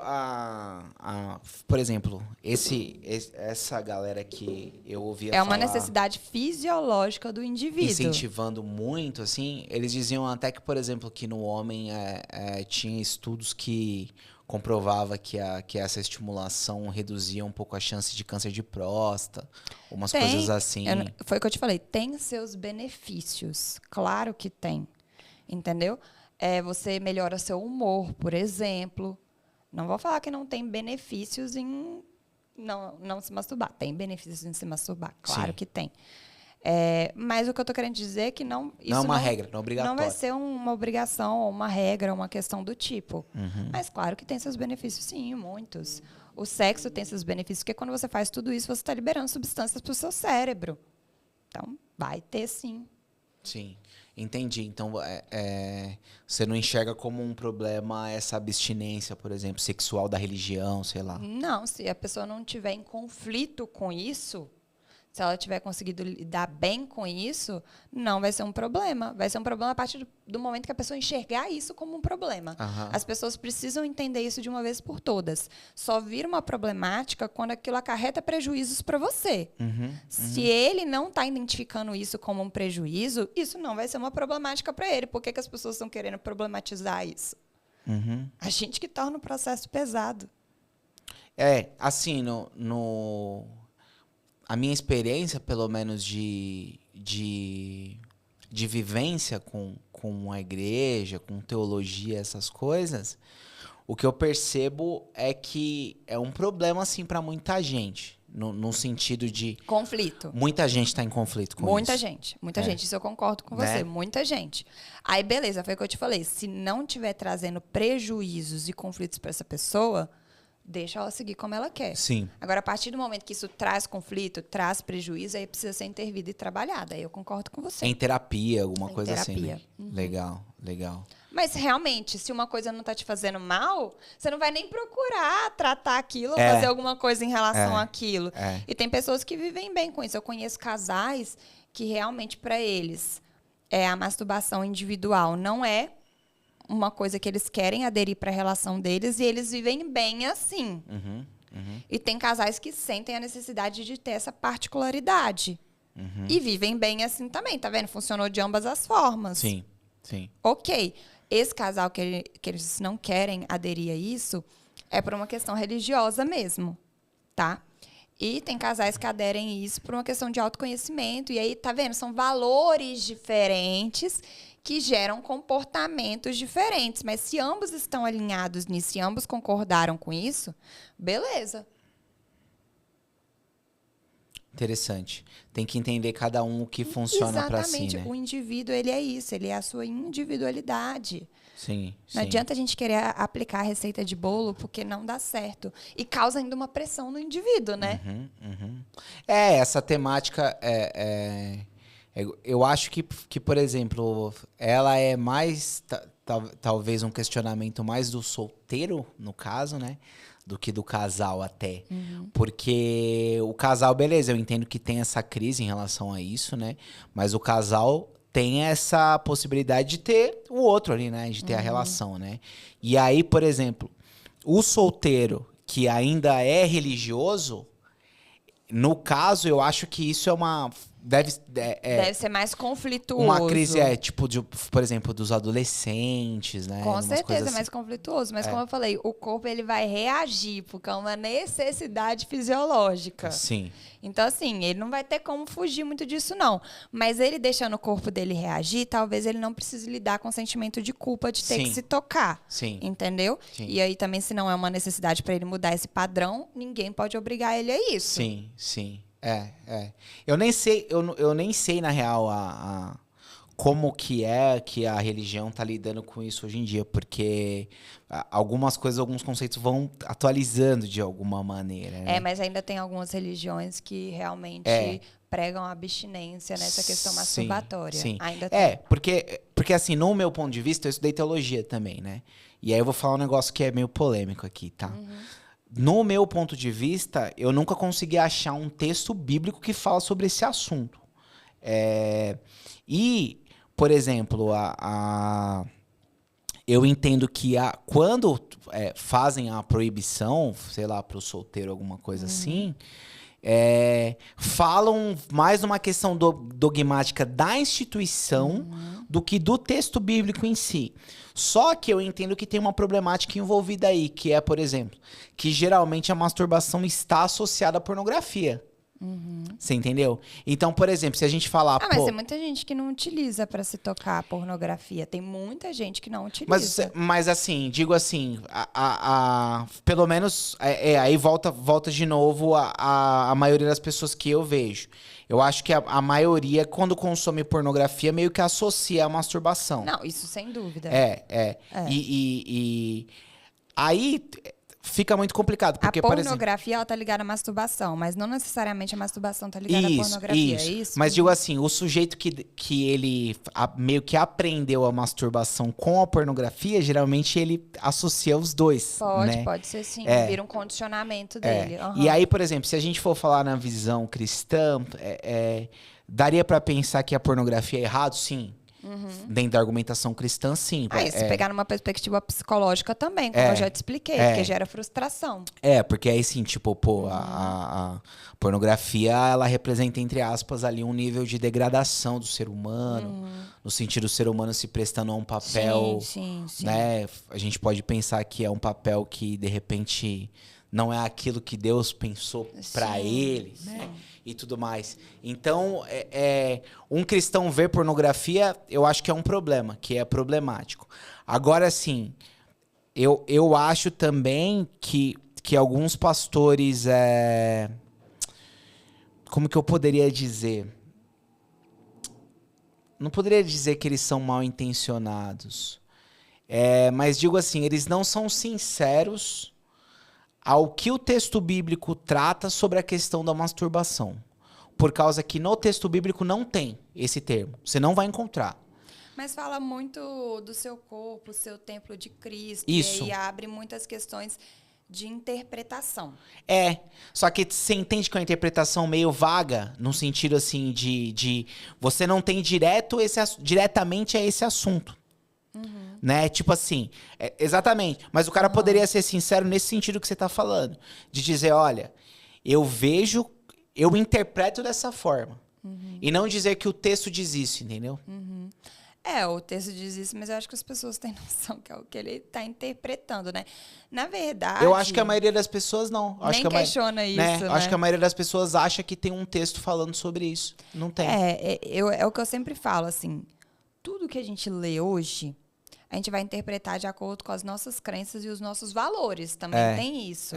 por exemplo, essa galera que eu ouvia falar... É uma necessidade fisiológica do indivíduo. Incentivando muito, assim, eles diziam até que, por exemplo, que no homem tinha estudos que comprovava que essa estimulação reduzia um pouco a chance de câncer de próstata, umas coisas assim. Foi o que eu te falei, tem seus benefícios. Claro que tem. Entendeu? Você melhora seu humor, por exemplo. Não vou falar que não tem benefícios em não se masturbar. Tem benefícios em se masturbar, claro que tem. Mas o que eu estou querendo dizer é que não... Isso não é uma regra, não é obrigatório. Não vai ser uma obrigação, ou uma regra, uma questão do tipo. Mas claro que tem seus benefícios, sim, muitos. O sexo tem seus benefícios, porque quando você faz tudo isso, você está liberando substâncias para o seu cérebro. Então, vai ter, sim. Sim, entendi. Então, você não enxerga como um problema essa abstinência, por exemplo, sexual da religião, sei lá. Não, se a pessoa não tiver em conflito com isso, se ela tiver conseguido lidar bem com isso, não vai ser um problema. Vai ser um problema a partir do momento que a pessoa enxergar isso como um problema. As pessoas precisam entender isso de uma vez por todas. Só vira uma problemática quando aquilo acarreta prejuízos para você. Se ele não está identificando isso como um prejuízo, isso não vai ser uma problemática para ele. Por que as pessoas estão querendo problematizar isso? A gente que torna o processo pesado. Assim, a minha experiência, pelo menos, de vivência com a igreja, com teologia, essas coisas, o que eu percebo é que é um problema, assim, pra muita gente. No sentido de... Conflito. Muita gente tá em conflito com Muita isso. gente, muita gente. Isso eu concordo com Né? você, muita gente. Aí, beleza, foi o que eu te falei. Se não estiver trazendo prejuízos e conflitos para essa pessoa, deixa ela seguir como ela quer. Sim. Agora, a partir do momento que isso traz conflito, traz prejuízo, aí precisa ser intervido e trabalhado. Aí eu concordo com você. Em terapia, alguma Em coisa assim, né? terapia. Legal, legal. Mas realmente, se uma coisa não tá te fazendo mal, você não vai nem procurar tratar aquilo ou É. fazer alguma coisa em relação É. àquilo. É. E tem pessoas que vivem bem com isso. Eu conheço casais que realmente, para eles, a masturbação individual não é uma coisa que eles querem aderir para a relação deles e eles vivem bem assim. E tem casais que sentem a necessidade de ter essa particularidade. E vivem bem assim também, tá vendo? Funcionou de ambas as formas. Sim, sim. Ok, esse casal que eles não querem aderir a isso é por uma questão religiosa mesmo, tá? E tem casais que aderem a isso por uma questão de autoconhecimento. E aí, tá vendo? São valores diferentes que geram comportamentos diferentes. Mas se ambos estão alinhados nisso, se ambos concordaram com isso, beleza. Interessante. Tem que entender cada um o que funciona pra si, Exatamente. né? O indivíduo, ele é isso. Ele é a sua individualidade. Sim, Não sim. adianta a gente querer aplicar a receita de bolo porque não dá certo. E causa ainda uma pressão no indivíduo, né? Essa temática eu acho que, por exemplo, ela é mais, talvez um questionamento mais do solteiro, no caso, né? Do que do casal até. Porque o casal, beleza, eu entendo que tem essa crise em relação a isso, né? Mas o casal tem essa possibilidade de ter o outro ali, né? De ter a relação, né? E aí, por exemplo, o solteiro que ainda é religioso, no caso, eu acho que isso é uma... Deve ser mais conflituoso. uma crise, tipo, por exemplo, dos adolescentes, né? Com Umas certeza coisas é mais assim. conflituoso. Mas como eu falei, o corpo ele vai reagir porque é uma necessidade fisiológica. Sim, Então, assim, ele não vai ter como fugir muito disso, não. Mas ele deixando o corpo dele reagir, talvez ele não precise lidar com o sentimento de culpa de ter Sim. que se tocar. sim. Entendeu? Sim. E aí também, se não é uma necessidade para ele mudar esse padrão, ninguém pode obrigar ele a isso. Sim, sim. Eu nem sei, eu nem sei, na real, como que a religião tá lidando com isso hoje em dia, porque algumas coisas, alguns conceitos vão atualizando de alguma maneira, né? Mas ainda tem algumas religiões que realmente pregam a abstinência nessa questão Sim, masturbatória. sim. Ainda tem. Porque assim, no meu ponto de vista, eu estudei teologia também, né? E aí eu vou falar um negócio que é meio polêmico aqui, tá? No meu ponto de vista, eu nunca consegui achar um texto bíblico que fala sobre esse assunto. E, por exemplo, eu entendo que quando fazem a proibição, sei lá, para o solteiro, alguma coisa assim, falam mais numa questão dogmática da instituição do que do texto bíblico em si. Só que eu entendo que tem uma problemática envolvida aí, que é, por exemplo, que geralmente a masturbação está associada à pornografia. Você entendeu? Então, por exemplo, se a gente falar... Mas tem muita gente que não utiliza para se tocar a pornografia. Tem muita gente que não utiliza. Mas assim, digo assim, pelo menos, aí volta de novo a maioria das pessoas que eu vejo. Eu acho que a maioria, quando consome pornografia, meio que associa a masturbação. Não, isso sem dúvida. E aí fica muito complicado. Porque, a pornografia, ela tá ligada à masturbação, mas não necessariamente a masturbação tá ligada à pornografia, é isso? Mas digo assim, o sujeito que ele meio que aprendeu a masturbação com a pornografia, geralmente ele associa os dois, né? Pode ser sim, vira um condicionamento dele. E aí, por exemplo, se a gente for falar na visão cristã, daria pra pensar que a pornografia é errado? Sim. Dentro da argumentação cristã, sim. Se pegar numa perspectiva psicológica também, como eu já te expliquei, porque gera frustração. Porque aí sim, tipo, a pornografia, ela representa, entre aspas, ali um nível de degradação do ser humano, no sentido do ser humano se prestando a um papel, sim. né? A gente pode pensar que é um papel que, de repente, não é aquilo que Deus pensou pra ele, né? E tudo mais. Então, um cristão ver pornografia, eu acho que é um problema, que é problemático. Agora, assim, eu acho também que alguns pastores... como que eu poderia dizer? Não poderia dizer que eles são mal intencionados. Mas digo assim, eles não são sinceros ao que o texto bíblico trata sobre a questão da masturbação. Por causa que no texto bíblico não tem esse termo. Você não vai encontrar. Mas fala muito do seu corpo, seu templo de Cristo. Isso. E aí abre muitas questões de interpretação. Só que você entende que é uma interpretação meio vaga, no sentido assim de você não tem diretamente a esse assunto. Né? Tipo assim, exatamente. Mas o cara poderia ser sincero nesse sentido que você tá falando. De dizer, olha, eu interpreto dessa forma. E não dizer que o texto diz isso, entendeu? O texto diz isso, mas eu acho que as pessoas têm noção que é o que ele está interpretando, né? Na verdade... Eu acho que a maioria das pessoas não. Nem questiona isso, né? Acho que a maioria das pessoas acha que tem um texto falando sobre isso. Não tem. É o que eu sempre falo, assim. Tudo que a gente lê hoje, a gente vai interpretar de acordo com as nossas crenças e os nossos valores. Também tem isso.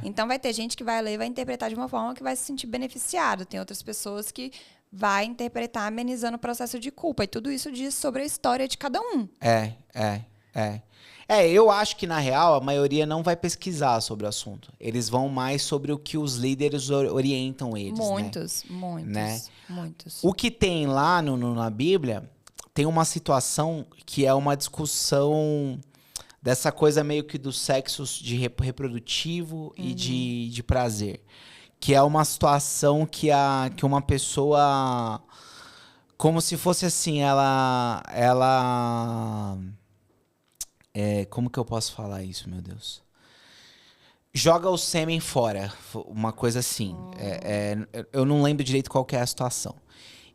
Então, vai ter gente que vai ler e vai interpretar de uma forma que vai se sentir beneficiado. Tem outras pessoas que vai interpretar amenizando o processo de culpa. E tudo isso diz sobre a história de cada um. Eu acho que, na real, a maioria não vai pesquisar sobre o assunto. Eles vão mais sobre o que os líderes orientam eles, Muitos. O que tem lá na Bíblia, tem uma situação que é uma discussão dessa coisa meio que dos sexos de reprodutivo e de prazer. Que é uma situação que uma pessoa... Como se fosse assim, ela como que eu posso falar isso, meu Deus? Joga o sêmen fora, uma coisa assim. Eu não lembro direito qual que é a situação.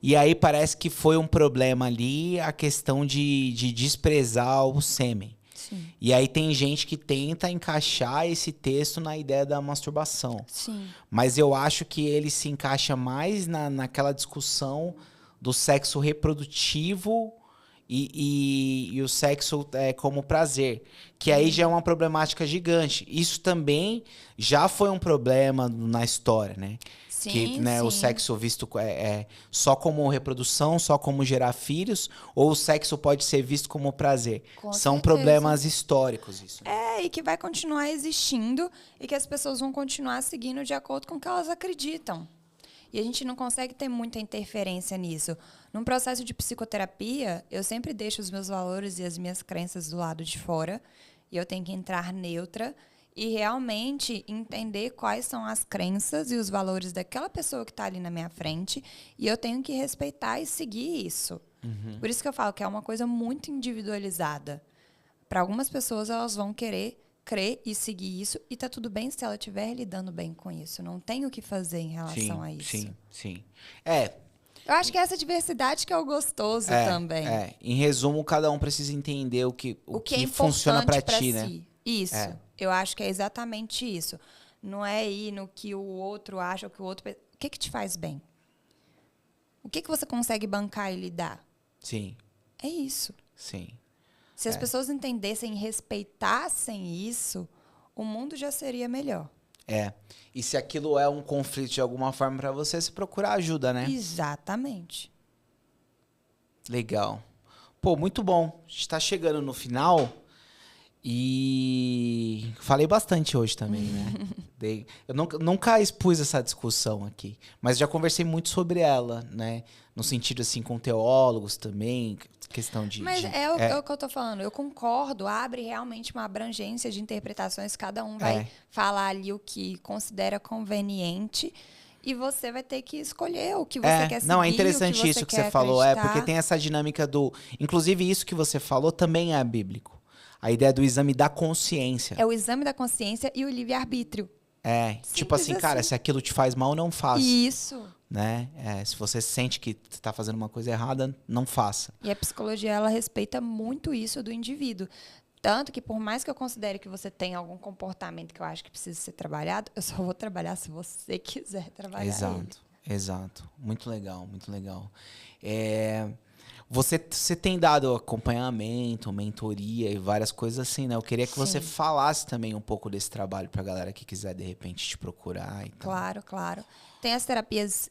E aí parece que foi um problema ali a questão de desprezar o sêmen. Sim. E aí tem gente que tenta encaixar esse texto na ideia da masturbação. Sim. Mas eu acho que ele se encaixa mais naquela discussão do sexo reprodutivo e o sexo como prazer. Que aí já é uma problemática gigante. Isso também já foi um problema na história, né? Sim, que o sexo visto só como reprodução, só como gerar filhos, ou o sexo pode ser visto como prazer. Com São certeza. Problemas históricos isso. E que vai continuar existindo e que as pessoas vão continuar seguindo de acordo com o que elas acreditam. E a gente não consegue ter muita interferência nisso. Num processo de psicoterapia, eu sempre deixo os meus valores e as minhas crenças do lado de fora, e eu tenho que entrar neutra e realmente entender quais são as crenças e os valores daquela pessoa que está ali na minha frente, e eu tenho que respeitar e seguir isso. Por isso que eu falo que é uma coisa muito individualizada. Para algumas pessoas, elas vão querer crer e seguir isso, e tá tudo bem se ela estiver lidando bem com isso. Não tem o que fazer em relação a isso. Sim. Eu acho que é essa diversidade que é o gostoso também. Em resumo, cada um precisa entender o que é funciona para ti, si. né? Isso. Eu acho que é exatamente isso. Não é ir no que o outro acha, o que o outro... O que te faz bem? O que você consegue bancar e lidar? Sim. É isso. Sim. Se as pessoas entendessem e respeitassem isso, o mundo já seria melhor. E se aquilo é um conflito de alguma forma para você, você procurar ajuda, né? Exatamente. Legal. Pô, muito bom. A gente tá chegando no final e falei bastante hoje também, né? Eu nunca expus essa discussão aqui, mas já conversei muito sobre ela, né? No sentido, assim, com teólogos também, questão de... Mas é o que eu tô falando. Eu concordo, abre realmente uma abrangência de interpretações, cada um vai falar ali o que considera conveniente e você vai ter que escolher o que você quer seguir. Não, é interessante o que isso que você você falou, acreditar. porque tem essa dinâmica do... Inclusive, isso que você falou também é bíblico. A ideia do exame da consciência. É o exame da consciência e o livre-arbítrio. Tipo assim, cara, se aquilo te faz mal, não faça. Isso. Né? Se você sente que está fazendo uma coisa errada, não faça. E a psicologia, ela respeita muito isso do indivíduo. Tanto que, por mais que eu considere que você tenha algum comportamento que eu acho que precisa ser trabalhado, eu só vou trabalhar se você quiser trabalhar ele. Exato. Muito legal, muito legal. Você tem dado acompanhamento, mentoria e várias coisas assim, né? Eu queria que você Sim. falasse também um pouco desse trabalho pra galera que quiser, de repente, te procurar e tal. Claro, claro. Tem as terapias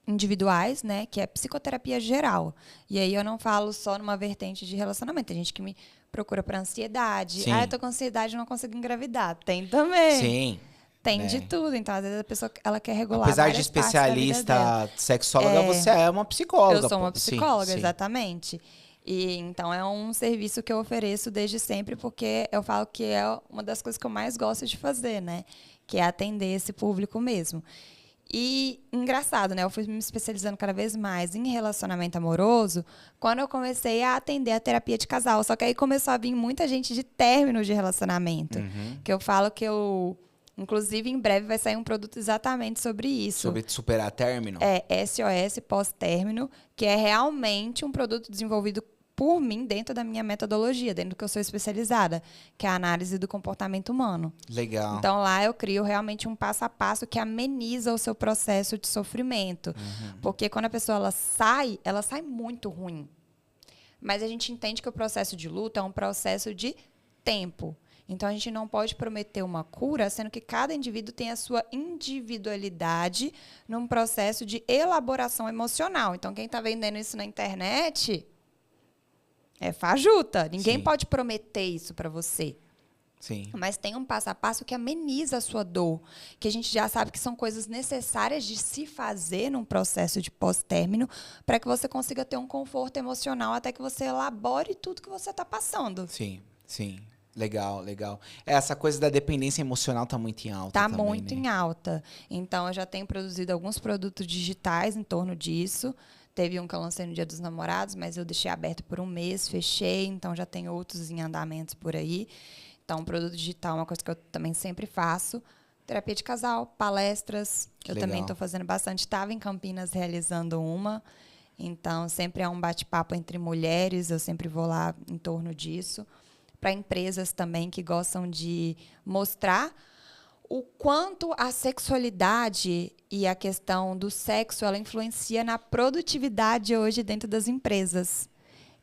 individuais, né, que é psicoterapia geral. E aí eu não falo só numa vertente de relacionamento. Tem gente que me procura para ansiedade. Sim. Eu tô com ansiedade e não consigo engravidar. Tem também. Sim. Tem de Né? tudo. Então, às vezes a pessoa ela quer regular Apesar de várias partes da vida dela. especialista sexóloga, você é uma psicóloga. Eu sou uma pô. Sim, psicóloga, sim. exatamente. E então é um serviço que eu ofereço desde sempre, porque eu falo que é uma das coisas que eu mais gosto de fazer, né? Que é atender esse público mesmo. E engraçado, né? Eu fui me especializando cada vez mais em relacionamento amoroso quando eu comecei a atender a terapia de casal. Só que aí começou a vir muita gente de término de relacionamento. Que eu falo que eu. Inclusive, em breve vai sair um produto exatamente sobre isso. Sobre superar término? É SOS pós-término, que é realmente um produto desenvolvido por mim dentro da minha metodologia, dentro do que eu sou especializada, que é a análise do comportamento humano. Legal. Então, lá eu crio realmente um passo a passo que ameniza o seu processo de sofrimento. Porque quando a pessoa ela sai muito ruim. Mas a gente entende que o processo de luto é um processo de tempo. Então, a gente não pode prometer uma cura, sendo que cada indivíduo tem a sua individualidade num processo de elaboração emocional. Então, quem está vendendo isso na internet é fajuta. Ninguém Sim. pode prometer isso para você. Sim. Mas tem um passo a passo que ameniza a sua dor, que a gente já sabe que são coisas necessárias de se fazer num processo de pós-término para que você consiga ter um conforto emocional até que você elabore tudo que você está passando. Sim, sim. Legal, legal. Essa coisa da dependência emocional tá muito em alta Tá também, muito né? em alta. Então, eu já tenho produzido alguns produtos digitais em torno disso. Teve um que eu lancei no Dia dos Namorados, mas eu deixei aberto por um mês, fechei. Então, já tem outros em andamentos por aí. Então, produto digital é uma coisa que eu também sempre faço. Terapia de casal, palestras. Que Eu legal. também estou fazendo bastante. Estava em Campinas realizando uma. Então, sempre é um bate-papo entre mulheres. Eu sempre vou lá em torno disso. Para empresas também que gostam de mostrar o quanto a sexualidade e a questão do sexo ela influencia na produtividade hoje dentro das empresas.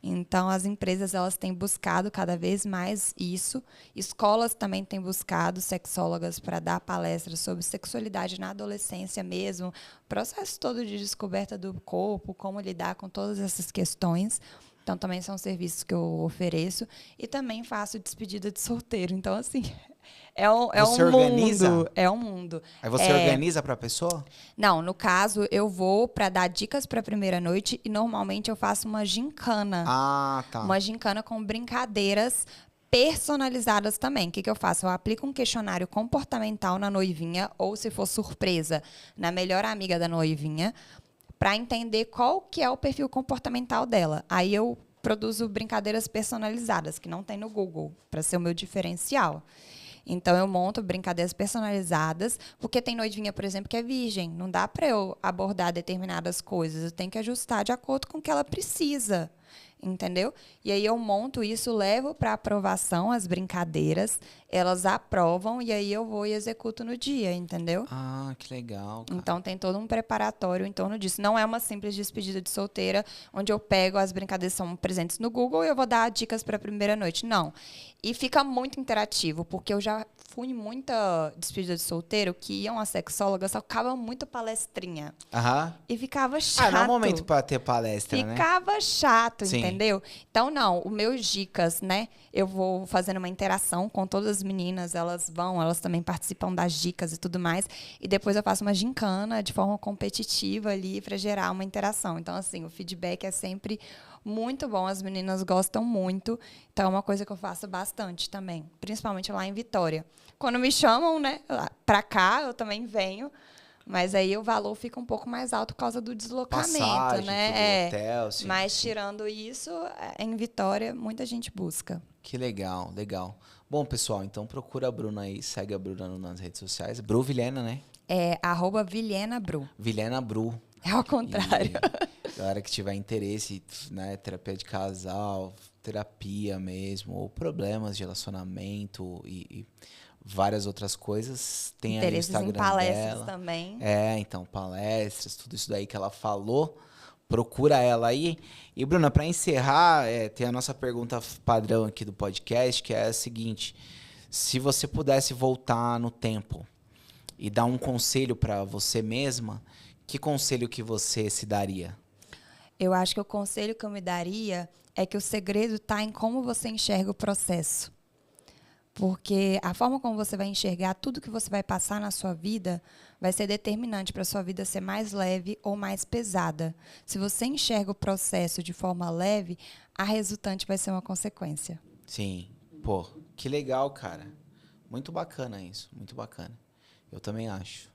Então, as empresas elas têm buscado cada vez mais isso. Escolas também têm buscado sexólogas para dar palestras sobre sexualidade na adolescência mesmo, processo todo de descoberta do corpo, como lidar com todas essas questões. Então, também são serviços que eu ofereço. E também faço despedida de solteiro. Então, assim, é um Você organiza? mundo. É um mundo. Aí você organiza pra pessoa? Não, no caso, eu vou para dar dicas para a primeira noite e normalmente eu faço uma gincana. Ah, tá. Uma gincana com brincadeiras personalizadas também. O que eu faço? Eu aplico um questionário comportamental na noivinha, ou se for surpresa, na melhor amiga da noivinha, para entender qual que é o perfil comportamental dela. Aí eu produzo brincadeiras personalizadas, que não tem no Google, para ser o meu diferencial. Então, eu monto brincadeiras personalizadas, porque tem noivinha, por exemplo, que é virgem. Não dá para eu abordar determinadas coisas. Eu tenho que ajustar de acordo com o que ela precisa. Entendeu? E aí eu monto isso, levo para aprovação as brincadeiras, elas aprovam e aí eu vou e executo no dia, entendeu? Ah, que legal, cara. Então tem todo um preparatório em torno disso. Não é uma simples despedida de solteira, onde eu pego as brincadeiras são presentes no Google e eu vou dar dicas para a primeira noite. Não. E fica muito interativo, porque eu já fui em muita despedida de solteiro que iam a sexóloga, só ficava muito palestrinha. Aham. E ficava chato. Ah, não é momento pra ter palestra, né? Ficava chato, Sim. entendeu? Então, não, os meus dicas, né? Eu vou fazendo uma interação com todas as meninas, elas também participam das dicas e tudo mais. E depois eu faço uma gincana de forma competitiva ali para gerar uma interação. Então, assim, o feedback é sempre muito bom, as meninas gostam muito. Então, é uma coisa que eu faço bastante também, principalmente lá em Vitória. Quando me chamam, né, pra cá, eu também venho. Mas aí o valor fica um pouco mais alto por causa do deslocamento, Passagem, né? tudo, hotel, sim. Mas tirando isso, em Vitória, muita gente busca. Que legal, legal. Bom, pessoal, então procura a Bruna aí, segue a Bruna nas redes sociais. Bru Vilhena, né? É @VilhenaBru. Vilhena Bru. É ao contrário. E galera que tiver interesse, né, terapia de casal, terapia mesmo, ou problemas de relacionamento e várias outras coisas, tem aí o Interesses Instagram em palestras dela. também. É, então, palestras, tudo isso daí que ela falou, procura ela aí. E, Bruna, para encerrar, tem a nossa pergunta padrão aqui do podcast, que é a seguinte. Se você pudesse voltar no tempo e dar um conselho para você mesma, que conselho que você se daria? Eu acho que o conselho que eu me daria é que o segredo está em como você enxerga o processo. Porque a forma como você vai enxergar tudo que você vai passar na sua vida vai ser determinante para a sua vida ser mais leve ou mais pesada. Se você enxerga o processo de forma leve, a resultante vai ser uma consequência. Sim. Pô, que legal, cara. Muito bacana isso, muito bacana. Eu também acho.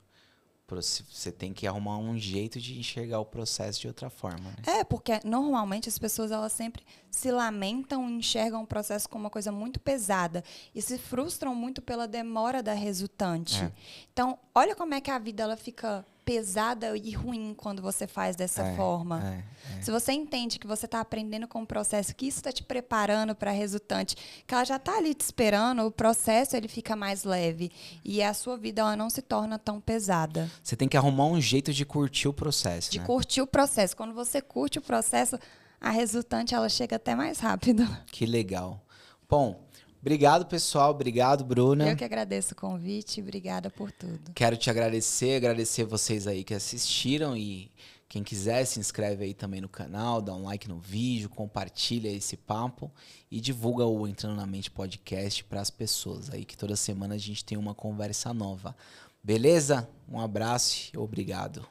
Você tem que arrumar um jeito de enxergar o processo de outra forma, né? Porque normalmente as pessoas elas sempre se lamentam e enxergam o processo como uma coisa muito pesada e se frustram muito pela demora da resultante. Então, olha como é que a vida ela fica pesada e ruim quando você faz dessa forma. Se você entende que você está aprendendo com o processo, que isso está te preparando para a resultante, que ela já está ali te esperando, o processo ele fica mais leve e a sua vida ela não se torna tão pesada. Você tem que arrumar um jeito de curtir o processo, De né? curtir o processo. Quando você curte o processo, a resultante ela chega até mais rápido. Que legal. Bom, obrigado, pessoal. Obrigado, Bruna. Eu que agradeço o convite. Obrigada por tudo. Quero te agradecer vocês aí que assistiram e quem quiser se inscreve aí também no canal, dá um like no vídeo, compartilha esse papo e divulga o Entrando na Mente Podcast para as pessoas aí, que toda semana a gente tem uma conversa nova. Beleza? Um abraço e obrigado.